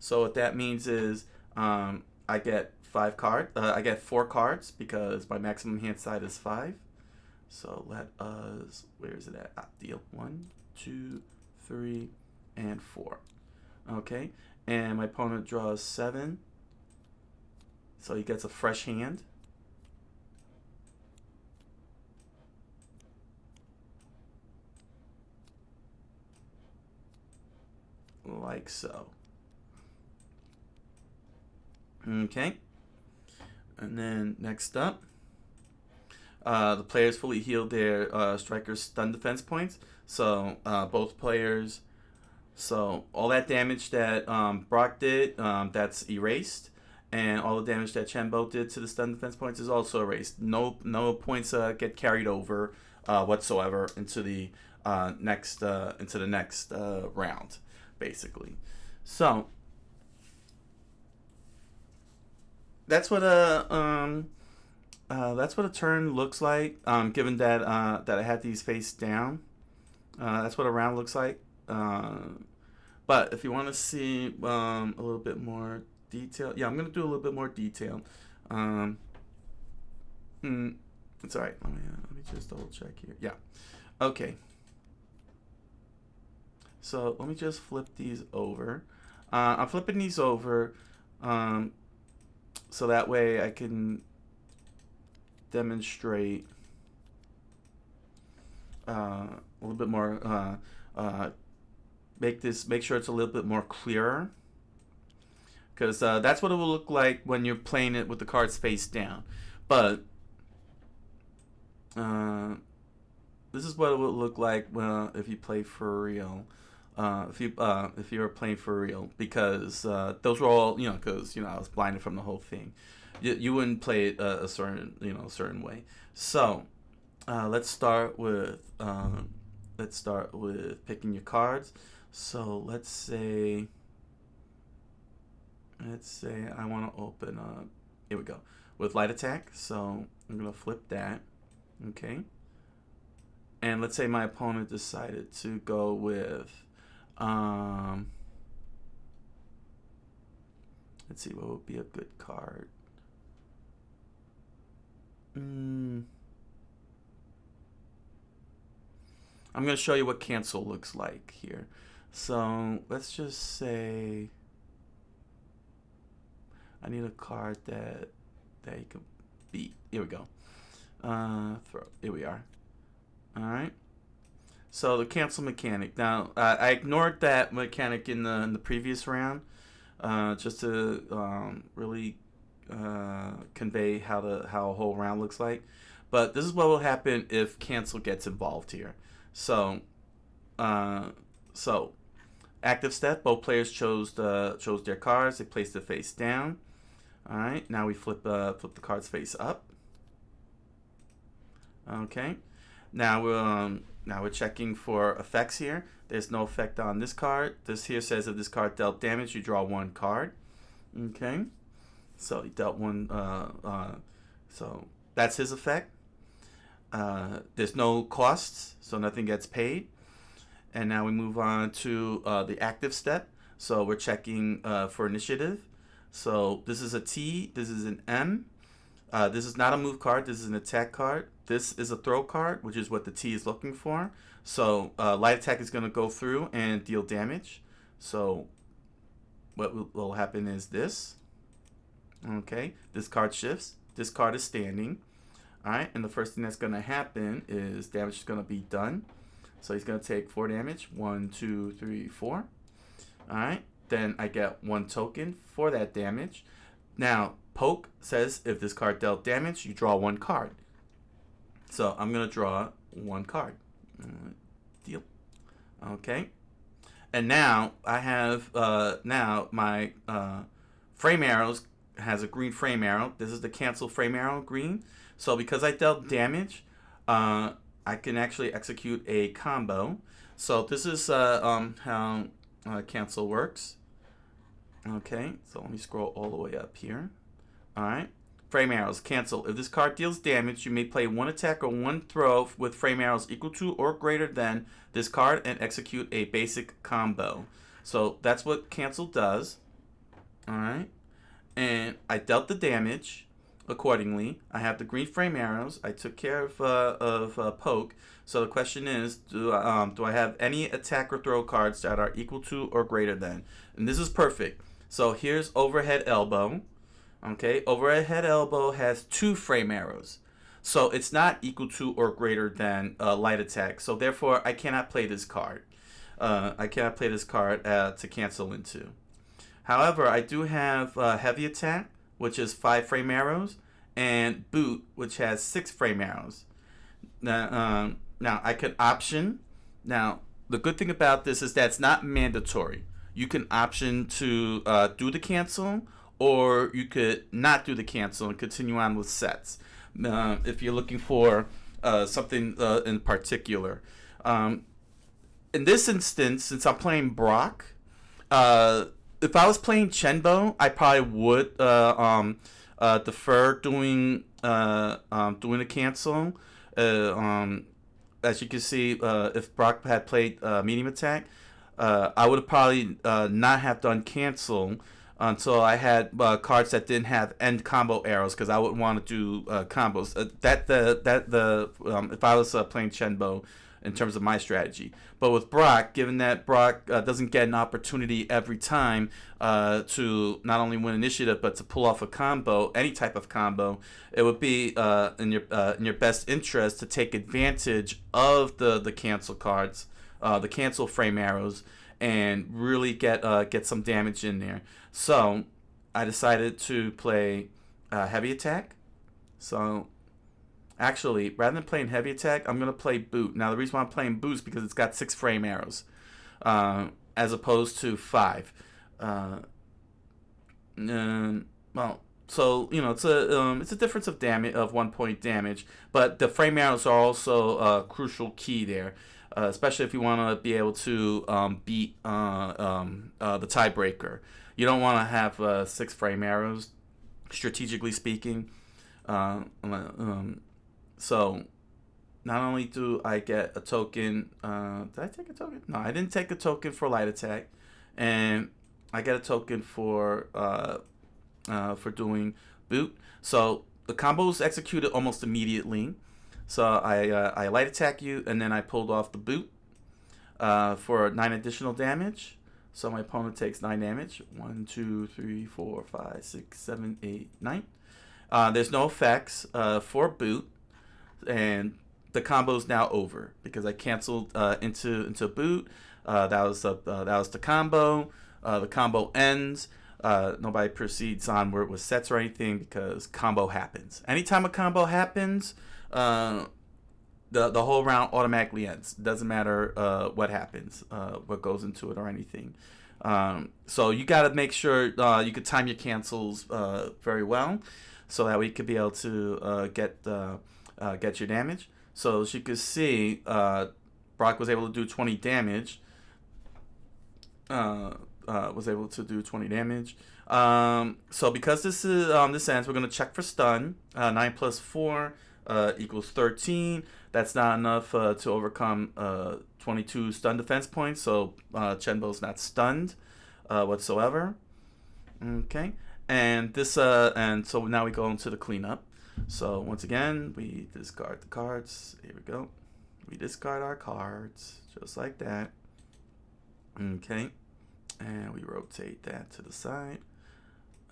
So what that means is I get 5 cards. I get 4 cards because my maximum hand size is 5. So let us, where is it at? Deal 1, 2, 3, and 4. Okay, and my opponent draws 7. So he gets a fresh hand. Like so. Okay. And then next up, the players fully healed their striker's stun defense points. So both players, so all that damage that Brock did, that's erased. And all the damage that Chenbo did to the stun defense points is also erased. No points get carried over whatsoever into the next round, basically. So that's what a turn looks like. Given that I had these face down, that's what a round looks like. But if you want to see a little bit more detail, yeah, I'm gonna do a little bit more detail. It's all right. Let me just double check here. Yeah. Okay. So let me just flip these over. I'm flipping these over so that way I can demonstrate a little bit more, make sure it's a little bit more clearer, because that's what it will look like when you're playing it with the cards face down. But this is what it would look like if you play for real. If you were playing for real, because those were all, because I was blinded from the whole thing. You wouldn't play it a certain way. So let's start with picking your cards. So let's say I want to open up. Here we go, with light attack. So I'm gonna flip that. Okay. And let's say my opponent decided to go with let's see, what would be a good card. I'm going to show you what cancel looks like here. So let's just say I need a card that you can beat. Here we go. Here we are. All right. So the cancel mechanic. Now I ignored that mechanic in the previous round, just to really convey how a whole round looks like. But this is what will happen if cancel gets involved here. So active step. Both players chose their cards. They placed it face down. All right. Now we flip the cards face up. Okay. Now we're checking for effects here. There's no effect on this card. This here says if this card dealt damage, you draw one card. Okay. So he dealt one. So that's his effect. There's no costs, so nothing gets paid. And now we move on to the active step. So we're checking for initiative. So this is a T. This is an M. This is not a move card. This is an attack card. This is a throw card, which is what the T is looking for. So light attack is going to go through and deal damage. So what will happen is this. Okay, this card shifts. This card is standing. All right, and the first thing that's going to happen is damage is going to be done. So he's going to take 4 damage. 1, 2, 3, 4. All right, then I get 1 token for that damage. Now, poke says if this card dealt damage, you draw 1 card. So I'm going to draw 1 card. Deal. Okay. And now I have, now my frame arrows has a green frame arrow. This is the cancel frame arrow, green. So because I dealt damage, I can actually execute a combo. So this is how cancel works. Okay, so let me scroll all the way up here. All right. Frame arrows, cancel. If this card deals damage, you may play 1 attack or 1 throw with frame arrows equal to or greater than this card and execute a basic combo. So that's what cancel does. All right. And I dealt the damage accordingly. I have the green frame arrows. I took care of poke. So the question is, do I have any attack or throw cards that are equal to or greater than? And this is perfect. So here's overhead elbow. Okay, overhead elbow has 2 frame arrows. So it's not equal to or greater than light attack. So therefore, I cannot play this card. I cannot play this card to cancel into. However, I do have heavy attack, which is 5 frame arrows, and boot, which has 6 frame arrows. Now I could option. Now, the good thing about this is that it's not mandatory. You can option to do the cancel, or you could not do the cancel and continue on with sets if you're looking for something in particular. In this instance, since I'm playing Brock, if I was playing Chenbo, I probably would defer doing the cancel. As you can see, if Brock had played medium attack, I would have probably not have done cancel until I had cards that didn't have end combo arrows, because I would want to do combos. If I was playing Chenbo in terms of my strategy. But with Brock, given that Brock doesn't get an opportunity every time to not only win initiative but to pull off a combo, any type of combo, it would be in your best interest to take advantage of the cancel cards, the cancel frame arrows, and really get some damage in there. So I decided to play heavy attack. So Actually, rather than playing heavy attack, I'm gonna play boot. Now the reason why I'm playing boot is because it's got 6 frame arrows, as opposed to 5. Uh, well, so it's a difference of damage of 1 point damage, but the frame arrows are also a crucial key there, especially if you want to be able to beat the tiebreaker. You don't want to have 6 frame arrows, strategically speaking. So not only do I get a token, did I take a token? No, I didn't take a token for light attack, and I get a token for doing boot. So the combo is executed almost immediately. So I light attack you, and then I pulled off the boot for 9 additional damage. So my opponent takes 9 damage. 1, 2, 3, 4, 5, 6, 7, 8, 9. There's no effects for boot, and the combo is now over because I canceled into boot. That was the combo. The combo ends. Nobody proceeds onward with sets or anything because combo happens. Anytime a combo happens, the whole round automatically ends. Doesn't matter what happens, what goes into it or anything. So you got to make sure you could time your cancels very well, so that we could be able to get your damage. So as you can see, Brock was able to do 20 damage. Was able to do 20 damage. So because this ends, we're gonna check for stun. 9 plus 4 equals 13. That's not enough to overcome 22 stun defense points. So Chenbo's not stunned whatsoever. Okay, and so now we go into the cleanup. So once again, we discard the cards. Here we go. We discard our cards just like that. Okay. And we rotate that to the side.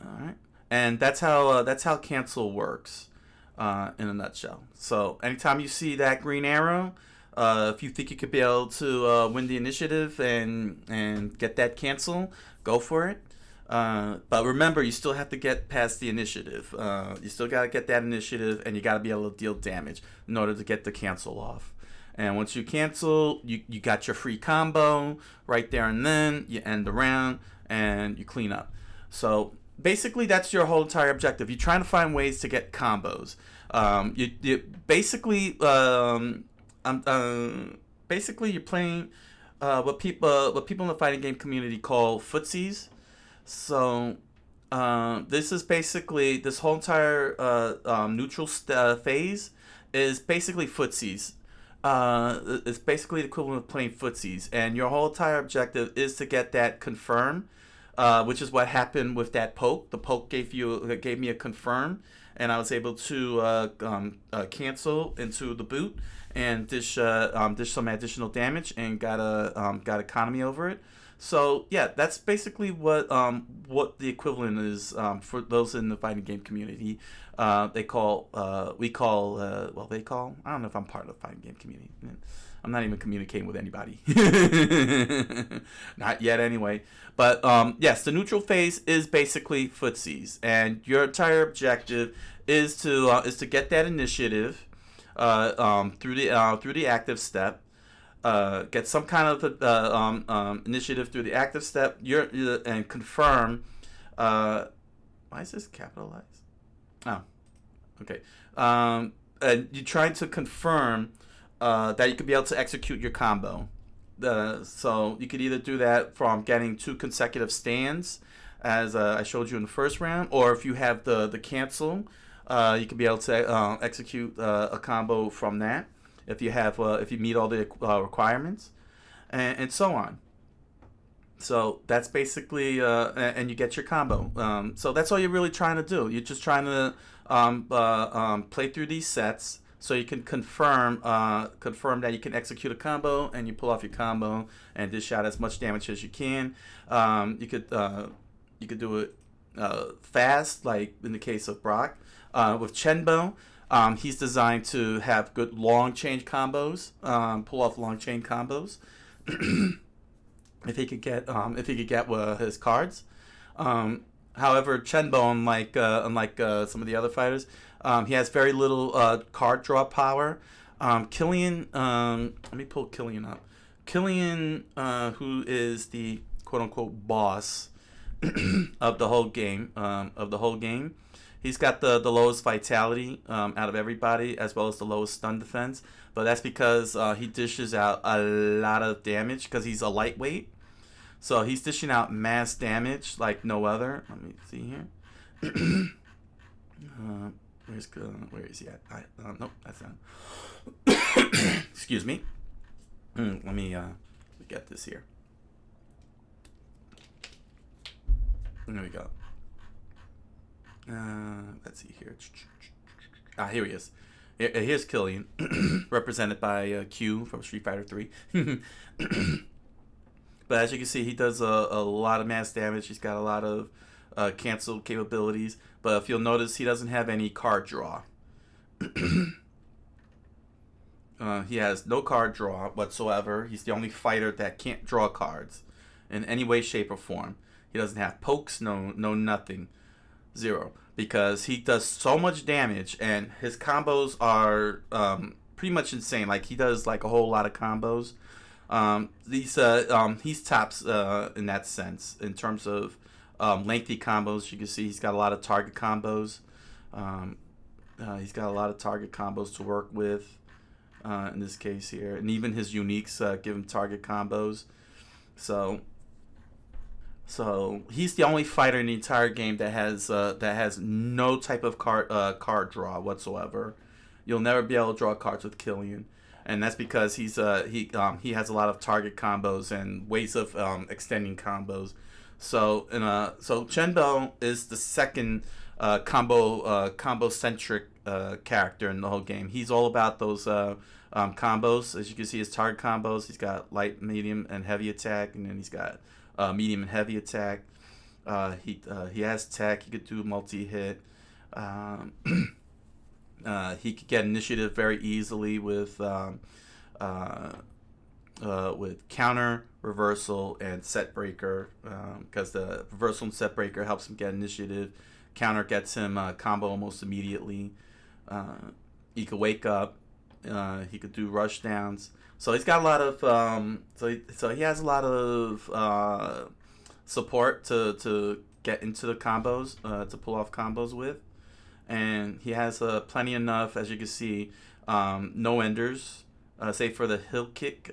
All right, and that's how cancel works in a nutshell. So anytime you see that green arrow, if you think you could be able to win the initiative and get that cancel, go for it. But remember, you still have to get past the initiative. You still got to get that initiative, and you got to be able to deal damage in order to get the cancel off. And once you cancel, you got your free combo right there and then. You end the round and you clean up. So basically, that's your whole entire objective. You're trying to find ways to get combos. You basically you're playing what people in the fighting game community call footsies. So this is basically this whole entire neutral phase is basically footsies. It's basically the equivalent of playing footsies, and your whole entire objective is to get that confirm, which is what happened with that poke. The poke gave me a confirm, and I was able to cancel into the boot and dish some additional damage and got economy over it. So yeah, that's basically what the equivalent is for those in the fighting game community. They call I don't know if I'm part of the fighting game community. I'm not even communicating with anybody. Not yet anyway. But yes, the neutral phase is basically footsies, and your entire objective is to get that initiative through the active step. Get some kind of initiative through the active step. And confirm. Why is this capitalized? Oh, okay. And you're trying to confirm that you could be able to execute your combo. So you could either do that from getting 2 consecutive stands, as I showed you in the first round, or if you have the cancel, you could be able to execute a combo from that. If you meet all the requirements, and so on. So that's basically and you get your combo. So that's all you're really trying to do. You're just trying to play through these sets so you can confirm that you can execute a combo, and you pull off your combo and dish out as much damage as you can. You could do it fast, like in the case of Brock. With Chenbo, he's designed to have good long chain combos, pull off long chain combos. if he could get his cards. However, Chenbo, unlike some of the other fighters, He has very little card draw power. Killian, let me pull Killian up. Killian, who is the quote unquote boss of the whole game, he's got the lowest vitality out of everybody, as well as the lowest stun defense. But that's because he dishes out a lot of damage because he's a lightweight. So he's dishing out mass damage like no other. Let me see here. Where is he at? Nope, that's not. Excuse me. Let me get this here. There we go. Let's see here. Here he is. Here's Killian, represented by Q from Street Fighter 3. But as you can see, he does a lot of mass damage. He's got a lot of cancel capabilities. But if you'll notice, he doesn't have any card draw. He has no card draw whatsoever. He's the only fighter that can't draw cards in any way, shape, or form. He doesn't have pokes, no nothing. Zero. Because he does so much damage, and his combos are pretty much insane. Like, he does like a whole lot of combos. He's tops in that sense in terms of lengthy combos. You can see he's got a lot of target combos. He's got a lot of target combos to work with in this case here, and even his uniques give him target combos. So he's the only fighter in the entire game that has no type of card draw whatsoever. You'll never be able to draw cards with Killian. And that's because he has a lot of target combos and ways of extending combos. So Chenbo is the second combo centric character in the whole game. He's all about those combos. As you can see, his target combos. He's got light, medium, and heavy attack, and then he's got medium and heavy attack. He has tech. He could do multi hit. He could get initiative very easily with counter, reversal, and set breaker. Because the reversal and set breaker helps him get initiative. Counter gets him combo almost immediately. He could wake up. He could do rush downs. So he's got a lot of so he has a lot of support to get into the combos, to pull off combos with. And he has plenty enough, as you can see, no enders, save for the heel kick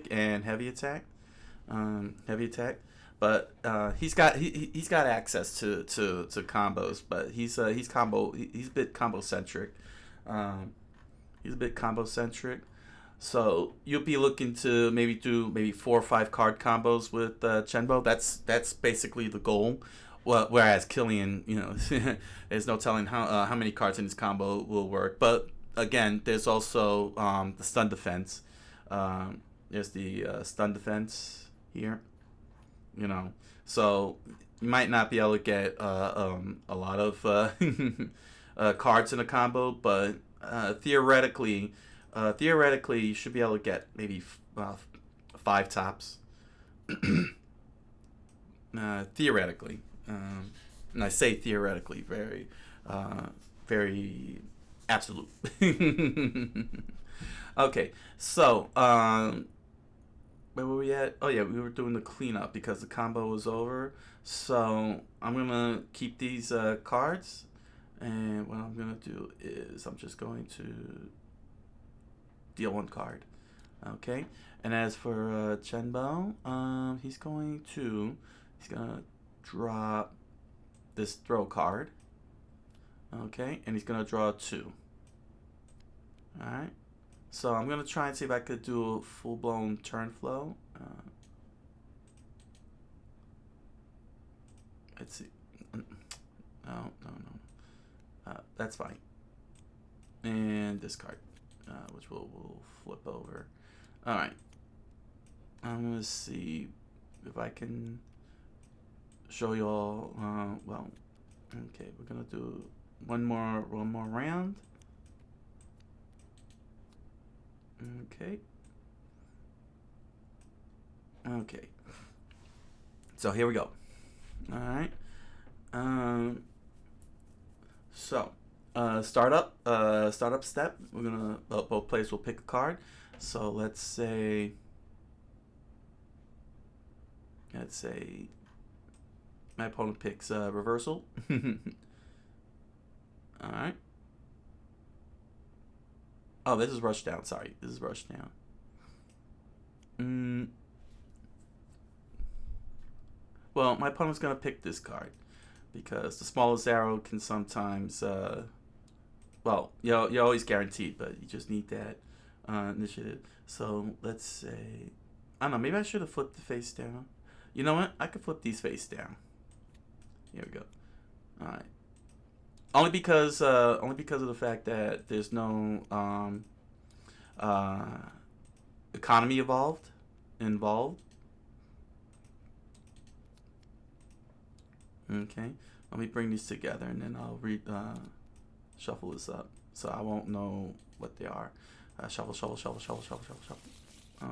and heavy attack, But he's got access to combos, but he's a bit combo centric. He's a bit combo centric. So you'll be looking to do 4 or 5 card combos with Chenbo. That's basically the goal. Well, whereas Killian, there's no telling how many cards in his combo will work. But again, there's also the stun defense. There's the stun defense here. So you might not be able to get a lot of cards in a combo, but theoretically, you should be able to get maybe 5 tops. Theoretically. And I say theoretically, very absolute. Okay, so where were we at? Oh yeah, we were doing the cleanup because the combo was over. So I'm gonna keep these cards, and what I'm gonna do is I'm just going to deal 1 card. Okay, and as for Chenbo, he's gonna drop this throw card. Okay, and he's gonna draw 2. Alright, so I'm gonna try and see if I could do a full-blown turn flow. Let's see. No. That's fine. And this card, which we'll flip over. Alright, I'm gonna see if I can show you all. Okay, we're gonna do one more round. Okay, so here we go. All right, startup step. We're gonna both players will pick a card. So let's say my opponent picks reversal. All right. Oh, this is rush down. Sorry, this is rush down. Well, my opponent's gonna pick this card because the smallest arrow can sometimes. Well, you're always guaranteed, but you just need that initiative. So let's say, I don't know. Maybe I should have flipped the face down. You know what? I could flip these face down. Here we go. All right. Only because of the fact that there's no economy involved. Okay. Let me bring these together and then I'll shuffle this up so I won't know what they are. Shuffle.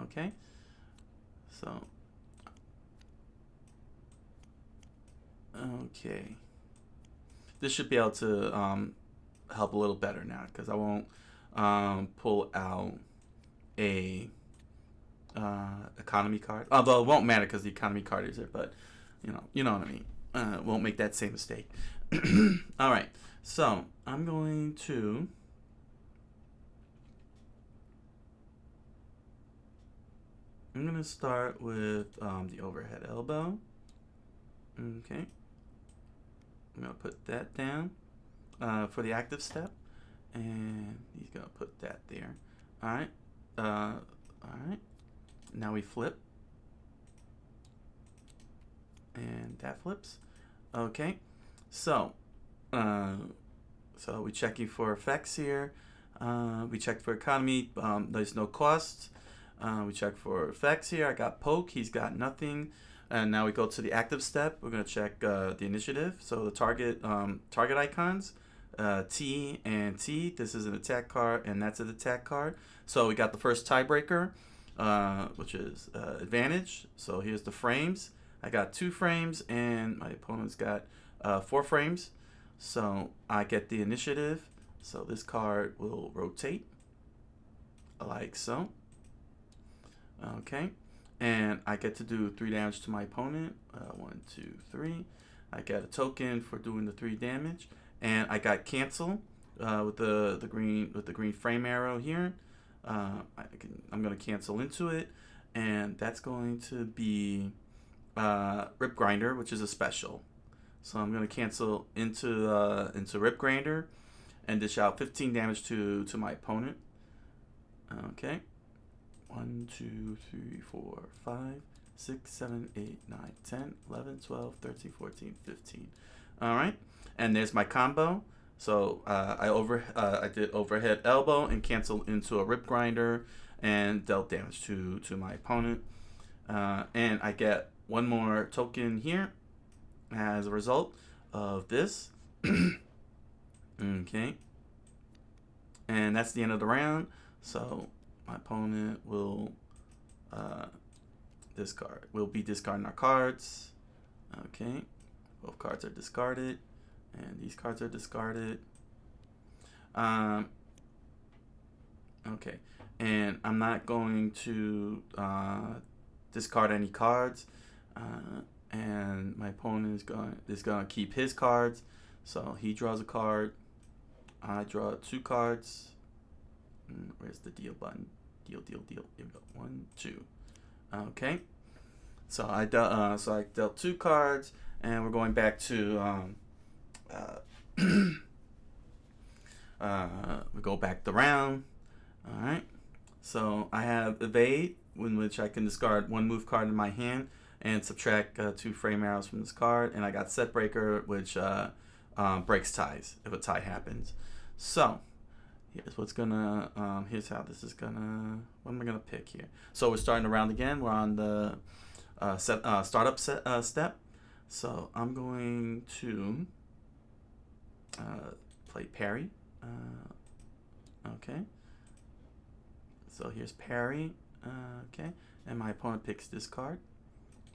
Okay. So. Okay. This should be able to help a little better now because I won't pull out a economy card. Although it won't matter because the economy card is there, but you know what I mean. Won't make that same mistake. All right, so I'm going to start with the overhead elbow. Okay. I'm going to put that down for the active step. And he's going to put that there. All right. All right. Now we flip. And that flips. Okay. So we're checking for effects here. We checked for economy. There's no cost. We check for effects here. I got poke. He's got nothing. And now we go to the active step. We're going to check the initiative. So the target icons, T and T. This is an attack card, and that's an attack card. So we got the first tiebreaker, which is advantage. So here's the frames. I got 2 frames, and my opponent's got 4 frames. So I get the initiative. So this card will rotate like so. Okay. And I get to do 3 damage to my opponent. 1, 2, 3. I get a token for doing the 3 damage, and I got cancel with the green frame arrow here. I'm gonna cancel into it, and that's going to be Rip Grinder, which is a special. So I'm gonna cancel into Rip Grinder, and dish out 15 damage to my opponent. Okay. 1, 2, 3, 4, 5, 6, 7, 8, 9, 10, 11, 12, 13, 14, 15. All right, and there's my combo. So I did overhead elbow and canceled into a Rip Grinder and dealt damage to my opponent. And I get 1 more token here as a result of this. Okay, and that's the end of the round. So my opponent will discard. We'll be discarding our cards. Okay, both cards are discarded, and these cards are discarded. Okay, and I'm not going to discard any cards. And my opponent is going to keep his cards. So he draws a card. I draw 2 cards. Where's the deal button? Deal. Here we go. 1, 2. Okay. So I dealt 2 cards, and we're going back to we go back the round. All right. So I have evade, in which I can discard 1 move card in my hand and subtract 2 frame arrows from this card, and I got set breaker, which breaks ties if a tie happens. So here's what's gonna here's how this is gonna, what am I gonna pick here? So we're starting the round again. We're on the startup step. So I'm going to play parry. Okay, so here's parry. Okay, and my opponent picks this card.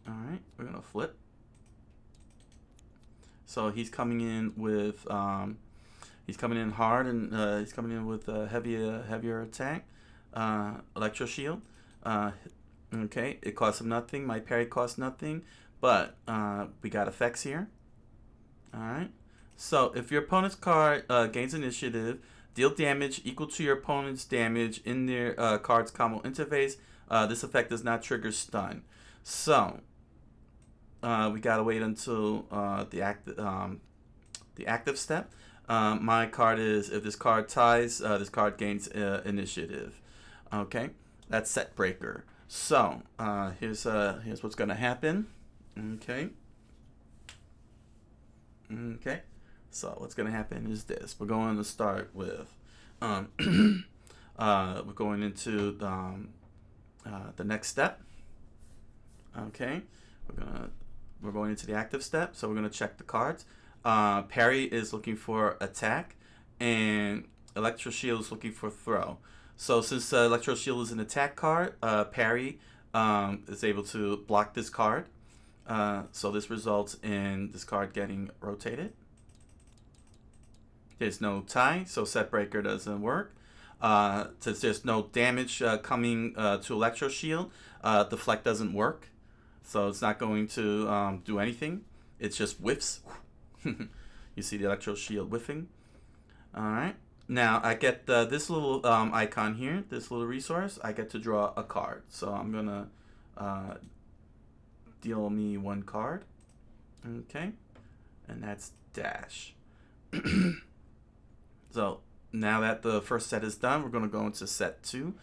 All right, we're gonna flip. So he's coming in with He's coming in hard, and he's coming in with a heavier attack. Electro Shield. Okay, it costs him nothing. My parry costs nothing, but we got effects here. Alright. So if your opponent's card gains initiative, deal damage equal to your opponent's damage in their card's combo interface. This effect does not trigger stun. So we gotta wait until the active step. My card is, if this card ties, this card gains initiative. Okay, that's set breaker. So here's what's gonna happen. Okay. So what's gonna happen is this. We're going to start with we're going into the next step. Okay, we're going into the active step. So we're gonna check the cards. Parry is looking for attack, and Electro Shield is looking for throw. So since Electro Shield is an attack card, parry is able to block this card. So this results in this card getting rotated. There's no tie, so set breaker doesn't work. Since there's no damage coming to Electro Shield, deflect doesn't work. So it's not going to do anything. It just whiffs. You see the Electro Shield whiffing. Alright. Now I get this little icon here, this little resource. I get to draw a card. So I'm going to deal me one card. Okay. And that's dash. So now that the first set is done, we're going to go into set 2.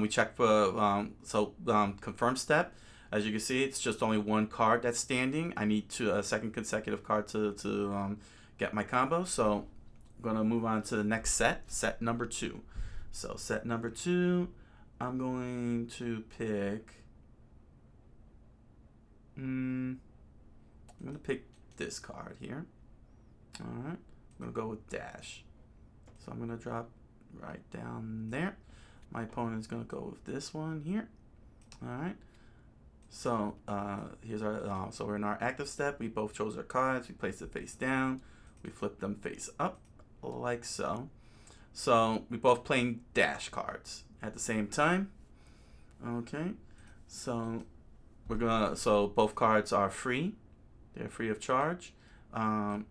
We check for confirm step. As you can see, it's just only one card that's standing. I need a second consecutive card to get my combo. So I'm going to move on to the next set number 2. So set number 2, I'm going to pick. I'm going to pick this card here. All right, I'm going to go with dash. So I'm going to drop right down there. My opponent's going to go with this one here. All right. So here's our. So we're in our active step. We both chose our cards. We place it face down. We flip them face up, like so. So we both playing dash cards at the same time. Okay. So we're gonna. So both cards are free. They're free of charge. Sorry,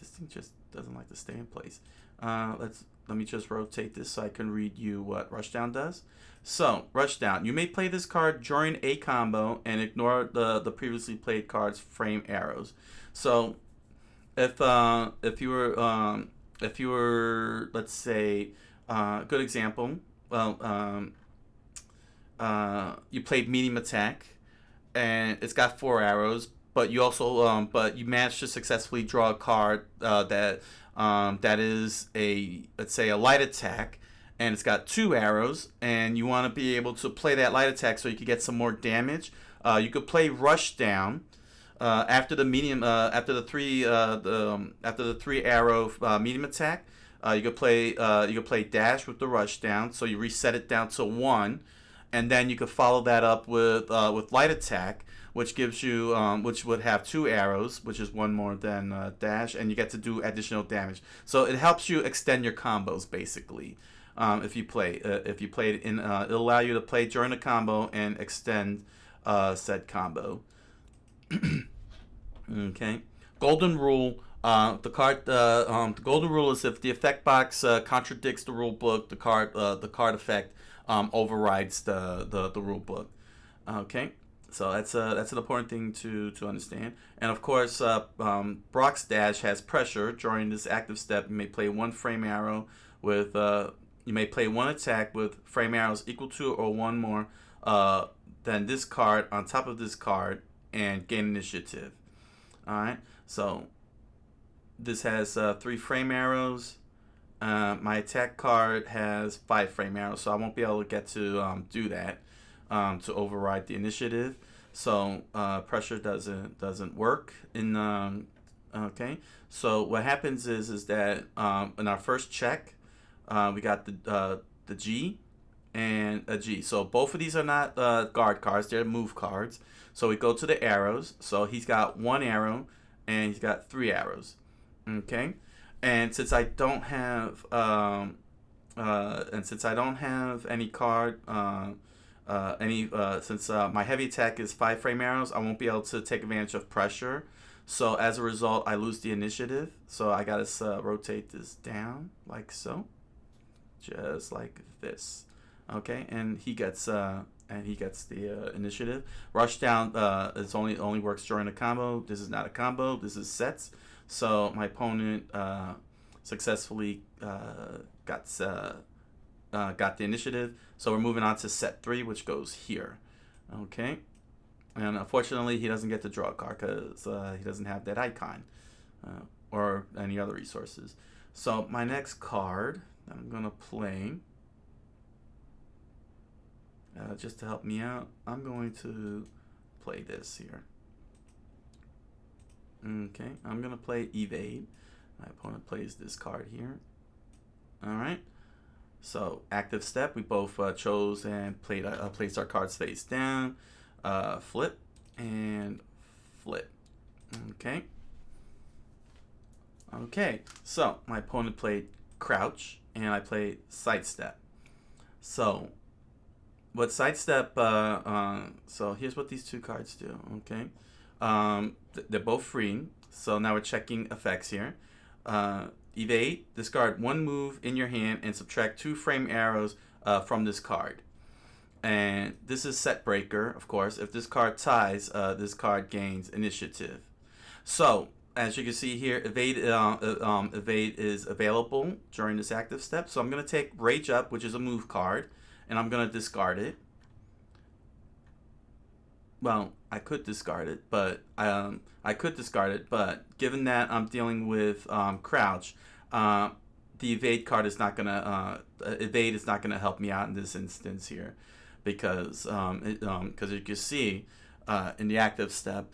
this thing just doesn't like to stay in place. Let me just rotate this so I can read you what Rushdown does. So, Rushdown. You may play this card during a combo and ignore the previously played card's frame arrows. So, if you were let's say good example. Well, you played medium attack, and it's got 4 arrows. But you also but you managed to successfully draw a card that is let's say a light attack, and it's got 2 arrows, and you want to be able to play that light attack so you can get some more damage. You could play Rushdown after the medium after the 3 arrow medium attack. You could play dash with the Rushdown, so you reset it down to 1, and then you could follow that up with light attack, which gives you which would have 2 arrows, which is 1 more than dash, and you get to do additional damage. So it helps you extend your combos basically. If you play it in, it'll allow you to play during the combo and extend said combo. Okay. Golden rule. The golden rule is if the effect box contradicts the rule book, the card effect overrides the rule book. Okay. So that's an important thing to understand. And of course, Brock's dash has pressure. During this active step, you may play 1 frame arrow with you may play 1 attack with frame arrows equal to or 1 more than this card on top of this card and gain initiative. All right. So this has 3 frame arrows. My attack card has 5 frame arrows, so I won't be able to get to do that. To override the initiative, so pressure doesn't work in okay. So what happens is that in our first check, we got the G and a G. So both of these are not guard cards; they're move cards. So we go to the arrows. So he's got 1 arrow and he's got 3 arrows. Okay, And since I don't have any card, since my heavy attack is 5 frame arrows, I won't be able to take advantage of pressure. So as a result, I lose the initiative. So I gotta rotate this down like so, just like this. Okay, and he gets the initiative. Rush down. It's only works during a combo. This is not a combo. This is sets. So my opponent successfully got the initiative. So we're moving on to set 3, which goes here. Okay, and unfortunately he doesn't get to draw a card because he doesn't have that icon or any other resources. So my next card that I'm gonna play, just to help me out, I'm going to play this here. Okay, I'm gonna play Evade. My opponent plays this card here. All right. So active step, we both chose and placed our cards face down, flip and flip. Okay. Okay. So my opponent played crouch and I played sidestep. So what sidestep? So here's what these two cards do. Okay. They're both free. So now we're checking effects here. Evade, discard 1 move in your hand and subtract 2 frame arrows from this card. And this is set breaker, of course. If this card ties, this card gains initiative. So as you can see here, evade is available during this active step. So I'm going to take Rage Up, which is a move card, and I'm going to discard it. Well, I could discard it, but given that I'm dealing with crouch, the evade card is not gonna evade is not gonna help me out in this instance here, because you can see in the active step,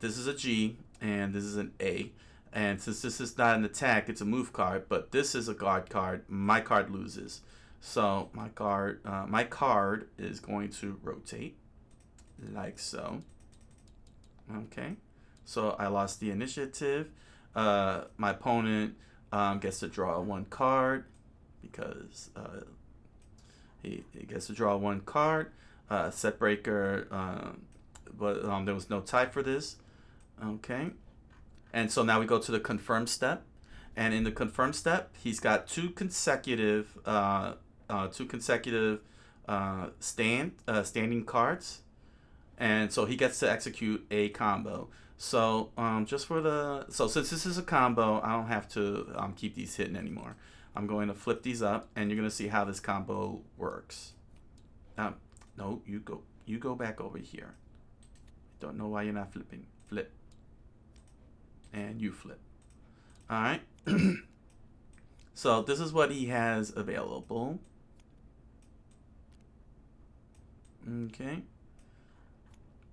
this is a G and this is an A, and since this is not an attack, it's a move card, but this is a guard card. My card loses, so my card is going to rotate like so. Okay, so I lost the initiative. My opponent gets to draw 1 card because he gets to draw 1 card. Set breaker, but there was no tie for this. Okay, and so now we go to the confirm step, and in the confirm step, he's got 2 consecutive standing cards. And so he gets to execute a combo. So since this is a combo, I don't have to keep these hidden anymore. I'm going to flip these up, and you're going to see how this combo works. No, you go back over here. Don't know why you're not flipping. Flip. And you flip. All right. So this is what he has available. Okay.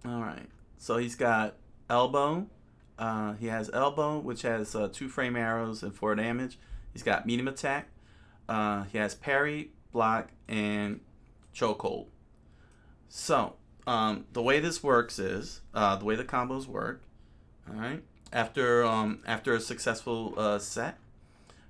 All right, so he's got elbow. He has elbow, which has 2 frame arrows and 4 damage. He's got medium attack. He has parry, block, and chokehold. So the way this works is the way the combos work. All right, after a successful set,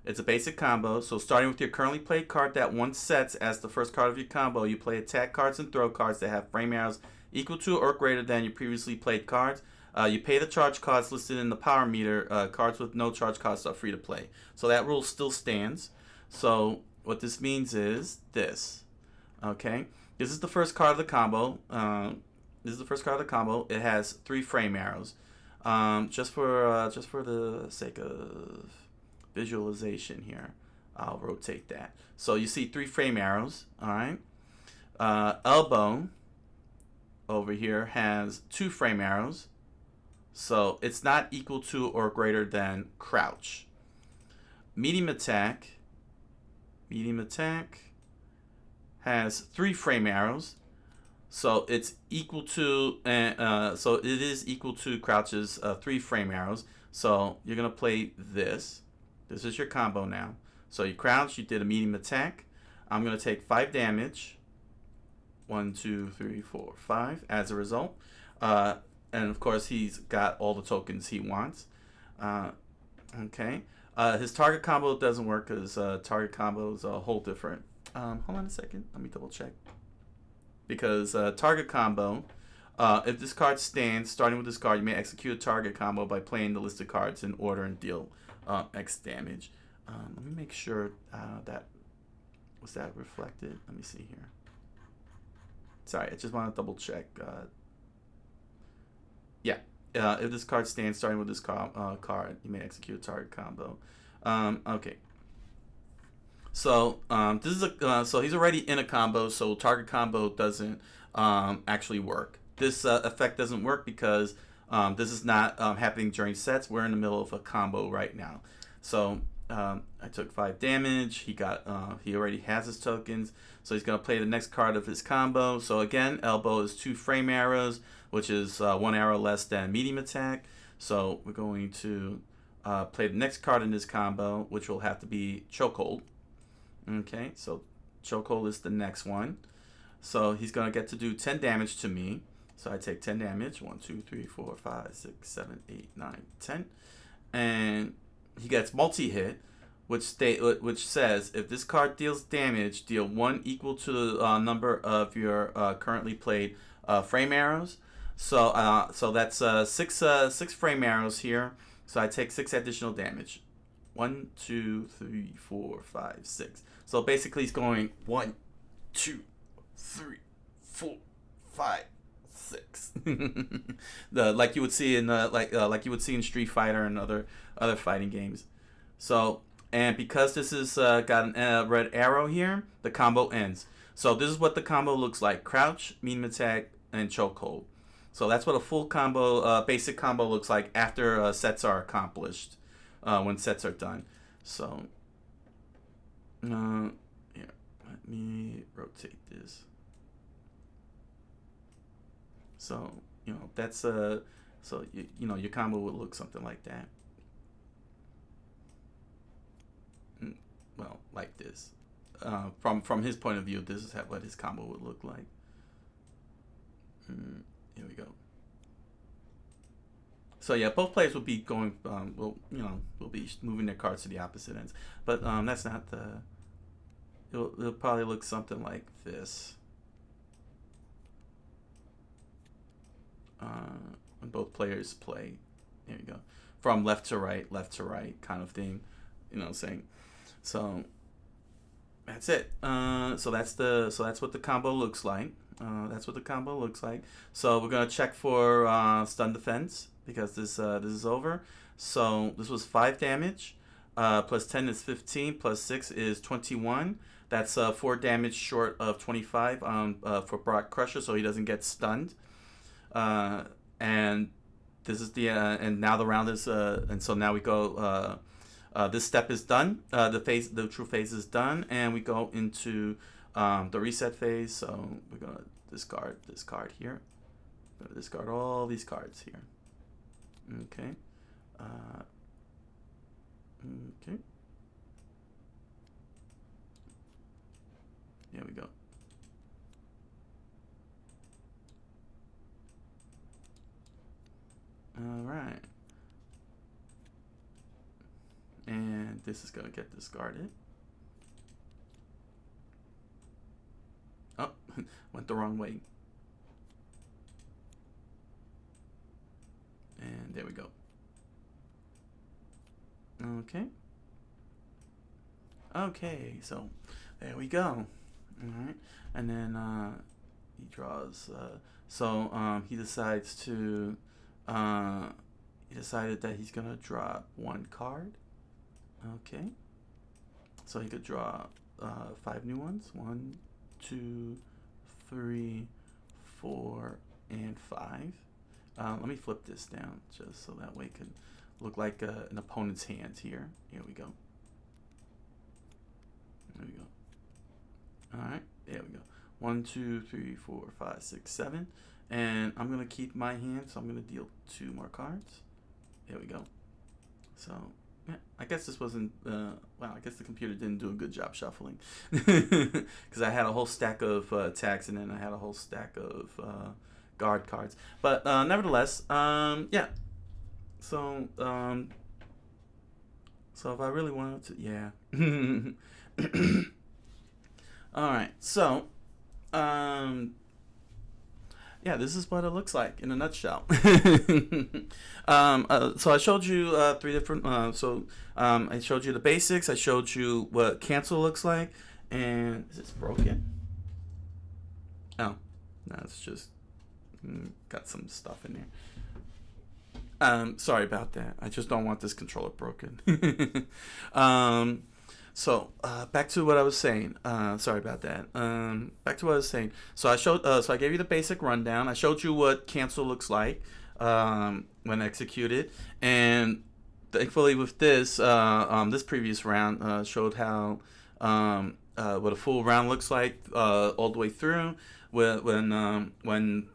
it's a basic combo. So starting with your currently played card that once sets as the first card of your combo, you play attack cards and throw cards that have frame arrows equal to or greater than your previously played cards. You pay the charge cards listed in the power meter. Cards with no charge costs are free to play. So that rule still stands. So what this means is this. Okay, this is the first card of the combo. It has 3 frame arrows. Just for the sake of visualization here, I'll rotate that. So you see 3 frame arrows. All right. Elbow over here has 2 frame arrows, so it's not equal to or greater than crouch. Medium attack has 3 frame arrows, so it's equal to so it is equal to crouch's 3 frame arrows. So you're gonna play this. This is your combo now. So you crouch, you did a medium attack. I'm gonna take 5 damage. 1, 2, 3, 4, 5 as a result. And of course he's got all the tokens he wants. Okay. His target combo doesn't work because target combo is a whole different. Hold on a second. Let me double check. Because target combo, if this card stands, starting with this card, you may execute a target combo by playing the listed cards in order and deal X damage. Let me make sure that was that reflected. Let me see here. Sorry, I just want to double check. Yeah, if this card stands, starting with this card, you may execute a target combo. Okay. So this is a so he's already in a combo, so target combo doesn't actually work. This effect doesn't work because this is not happening during sets. We're in the middle of a combo right now. So I took 5 damage. He already has his tokens, so he's gonna play the next card of his combo. So again, elbow is 2 frame arrows, which is 1 arrow less than medium attack. So we're going to play the next card in this combo, which will have to be chokehold. Okay, so chokehold is the next one. So he's gonna get to do 10 damage to me. So I take 10 damage. 1, 2, 3, 4, 5, 6, 7, 8, 9, 10. And he gets multi-hit, which says if this card deals damage, deal 1 equal to the number of your currently played frame arrows. So that's 6 frame arrows here. So I take 6 additional damage. 1, 2, 3, 4, 5, 6. So basically, he's going 1, 2, 3, 4, 5, 6. Like you would see in like you would see in Street Fighter and other fighting games. So, and because this is got a red arrow here, the combo ends. So this is what the combo looks like: crouch, medium attack, and chokehold. So that's what a full combo, basic combo looks like after sets are accomplished. When sets are done. So here, let me rotate this. So that's so your combo would look something like that. Well, like this. From his point of view, this is what his combo would look like. Here we go. So yeah, both players will be going. Will be moving their cards to the opposite ends. But that's not the. It'll probably look something like this. When both players play, there you go, from left to right, kind of thing. You know what I'm saying? So that's it. So that's what the combo looks like. So we're gonna check for stun defense, because this is over. So this was 5 damage, plus 10 is 15, plus 6 is 21. That's 4 damage short of 25 for Brock Crusher, so he doesn't get stunned. And this is the and now the round is and so now we go. This step is done. The true phase is done, and we go into the reset phase. So we're gonna discard this card here. We're gonna discard all these cards here. Okay. Okay. There we go. All right. And this is gonna get discarded. Oh, went the wrong way. And there we go. Okay. Okay, so there we go. All right, and then he draws. He decides to. He decided that he's gonna draw 1 card. Okay. So he could draw 5 new ones. 1, 2, 3, 4, and 5. Let me flip this down just so that way it could look like an opponent's hand here. Here we go. There we go. All right, there we go. 1, 2, 3, 4, 5, 6, 7. And I'm gonna keep my hand, so I'm gonna deal 2 more cards. There we go. So yeah, I guess this wasn't. Well, I guess the computer didn't do a good job shuffling, because I had a whole stack of attacks, and then I had a whole stack of guard cards. But nevertheless, yeah. So So if I really wanted to, yeah. All right. So, yeah, this is what it looks like in a nutshell. So I showed you three different. I showed you the basics. I showed you what cancel looks like, and is this broken? Oh, no, it's just got some stuff in there. Sorry about that. I just don't want this controller broken. So back to what I was saying. Sorry about that. Back to what I was saying. So I showed. So I gave you the basic rundown. I showed you what cancel looks like when executed, and thankfully with this, this previous round showed how what a full round looks like all the way through. When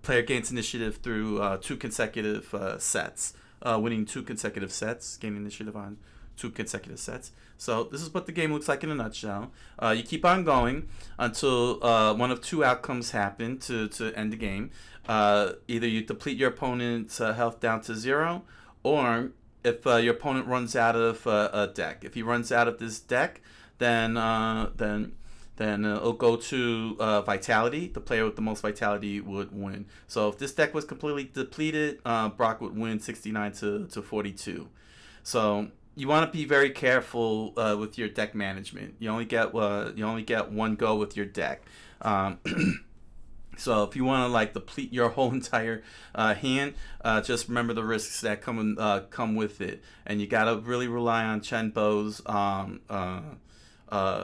player gains initiative through two consecutive sets, winning two consecutive sets, gaining initiative on two consecutive sets. So this is what the game looks like in a nutshell. You keep on going until one of two outcomes happen to end the game. Either you deplete your opponent's health down to 0, or if your opponent runs out of a deck. If he runs out of this deck, then it'll go to Vitality. The player with the most Vitality would win. So if this deck was completely depleted, Brock would win 69 to 42. So you want to be very careful with your deck management. You only get one go with your deck. So if you want to like deplete your whole entire hand, just remember the risks that come with it, and you gotta really rely on Chenbo's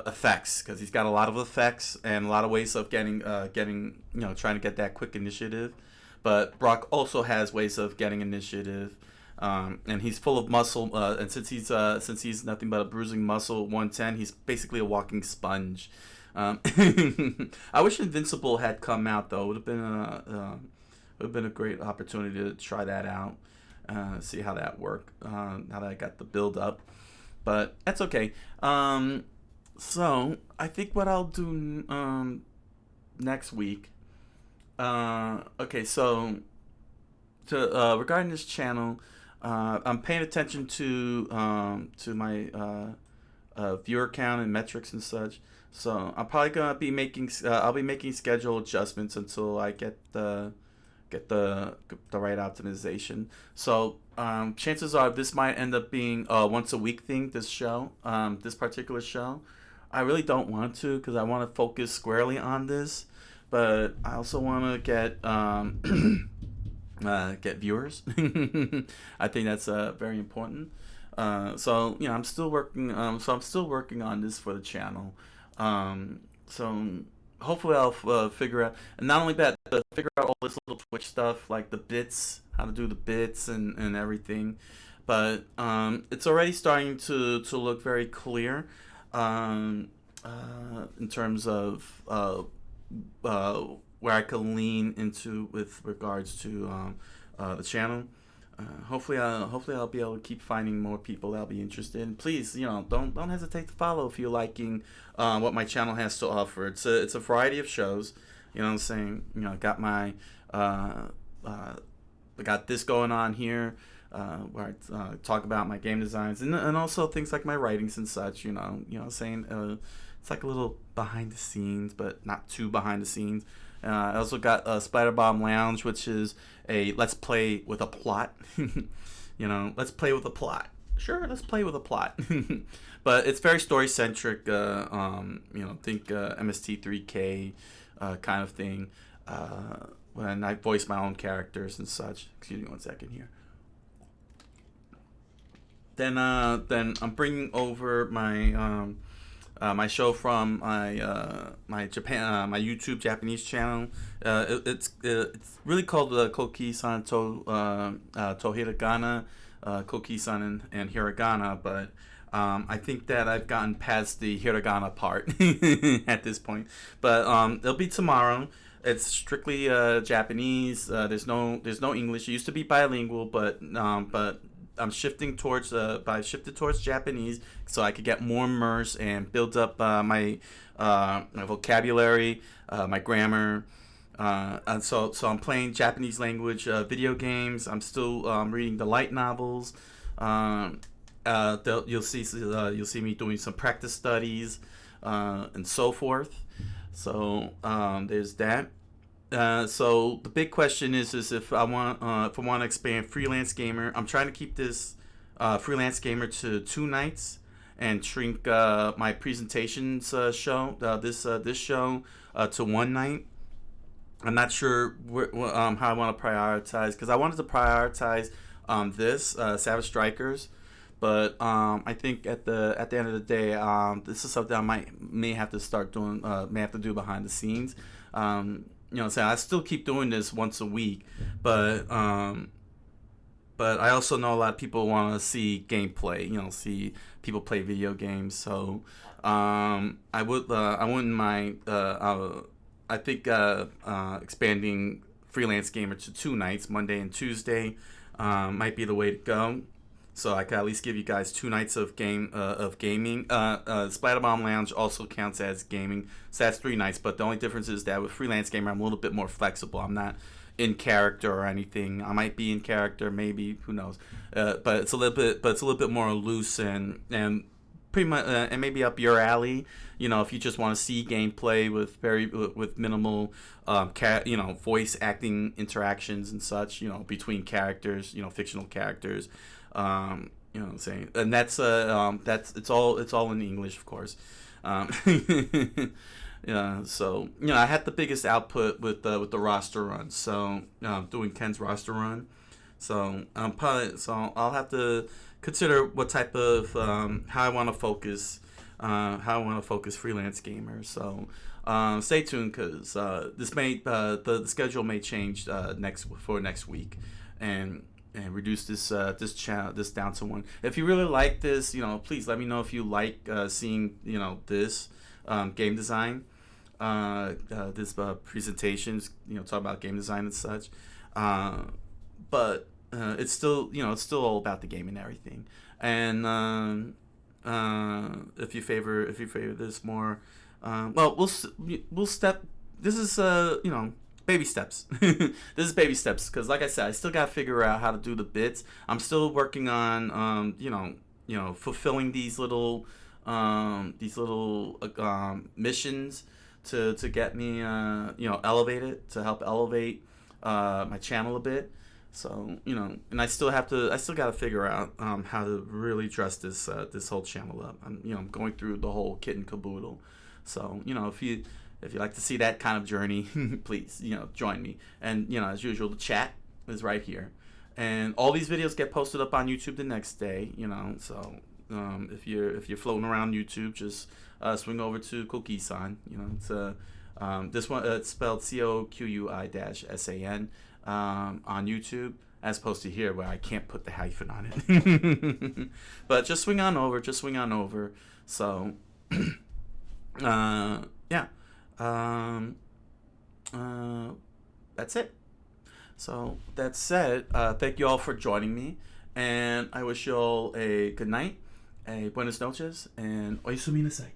effects, because he's got a lot of effects and a lot of ways of getting trying to get that quick initiative. But Brock also has ways of getting initiative. And he's full of muscle, and since he's nothing but a bruising muscle 110, he's basically a walking sponge. I wish Invincible had come out though. It would have been a great opportunity to try that out, see how that worked. Now that I got the build up, but that's okay. So I think what I'll do next week. Okay, so regarding this channel. I'm paying attention to my viewer count and metrics and such. So I'm probably gonna be making I'll be making schedule adjustments until I get the right optimization. So chances are this might end up being a once a week thing. This show, this particular show, I really don't want to, because I want to focus squarely on this, but I also want to get viewers. I think that's very important. So I'm still working. So I'm still working on this for the channel. So hopefully I'll figure out, and not only that, figure out all this little Twitch stuff, like the bits, how to do the bits and everything. But it's already starting to look very clear in terms of where I can lean into with regards to the channel. Hopefully I'll be able to keep finding more people that'll be interested. And please, don't hesitate to follow if you're liking what my channel has to offer. It's a variety of shows. You know what I'm saying? Got my I got this going on here, where I talk about my game designs and also things like my writings and such. Saying it's like a little behind the scenes, but not too behind the scenes. I also got Spider Bomb Lounge, which is a let's play with a plot. Let's play with a plot. Sure, let's play with a plot. But it's very story centric. Think MST3K kind of thing. When I voice my own characters and such. Excuse me 1 second here. Then I'm bringing over my my show from my YouTube Japanese channel. It's really called Coqui-san to Hiragana, Coqui-san and Hiragana, but I think that I've gotten past the Hiragana part at this point. But it'll be tomorrow. It's strictly Japanese. There's no English. It used to be bilingual, but I'm shifting towards shifted towards Japanese so I could get more immersed and build up my vocabulary, my grammar, and so I'm playing Japanese language video games. I'm still reading the light novels, you'll see me doing some practice studies and so forth. So there's that. So the big question is if I want to expand freelance gamer. I'm trying to keep this freelance gamer to 2 nights and shrink my presentations show this show to 1 night. I'm not sure how I want to prioritize, because I wanted to prioritize this Savage Strikers, but I think at the end of the day, this is something I may have to start doing, may have to do behind the scenes. So I still keep doing this once a week, but I also know a lot of people want to see gameplay, see people play video games. So I wouldn't mind. I think expanding freelance gamer to 2 nights, Monday and Tuesday, might be the way to go. So I can at least give you guys 2 nights of gaming. Splatterbomb Lounge also counts as gaming, so that's 3 nights. But the only difference is that with freelance gamer, I'm a little bit more flexible. I'm not in character or anything. I might be in character, maybe, who knows? But it's a little bit more loose and pretty much, and maybe up your alley. If you just want to see gameplay with minimal, voice acting interactions and such, between characters, fictional characters. You know what I'm saying? And that's it's all in English, of course. Yeah, so I had the biggest output with the roster run. So doing Ken's roster run. So I'll have to consider what type of how I want to focus freelance gamers. So stay tuned, because this may the schedule may change next week, and reduce this down to 1. If you really like this, please let me know if you like seeing this game design, this presentations, talk about game design and such. But it's still all about the game and everything. And if you favor this more, we'll step. This is baby steps. This is baby steps, because like I said, I still gotta figure out how to do the bits. I'm still working on fulfilling these little missions to get me elevated, to help elevate my channel a bit. So and I still gotta figure out how to really dress this whole channel up. I'm going through the whole kit and caboodle. So if you like to see that kind of journey, please, join me. And, as usual, the chat is right here. And all these videos get posted up on YouTube the next day, So if you're floating around YouTube, just swing over to Coqui-san. It's this one, it's spelled COQUI-SAN on YouTube, as opposed to here where I can't put the hyphen on it. But just swing on over. So, yeah. That's it. So that said, thank you all for joining me, and I wish you all a good night, a buenas noches, and oyasumi nasai.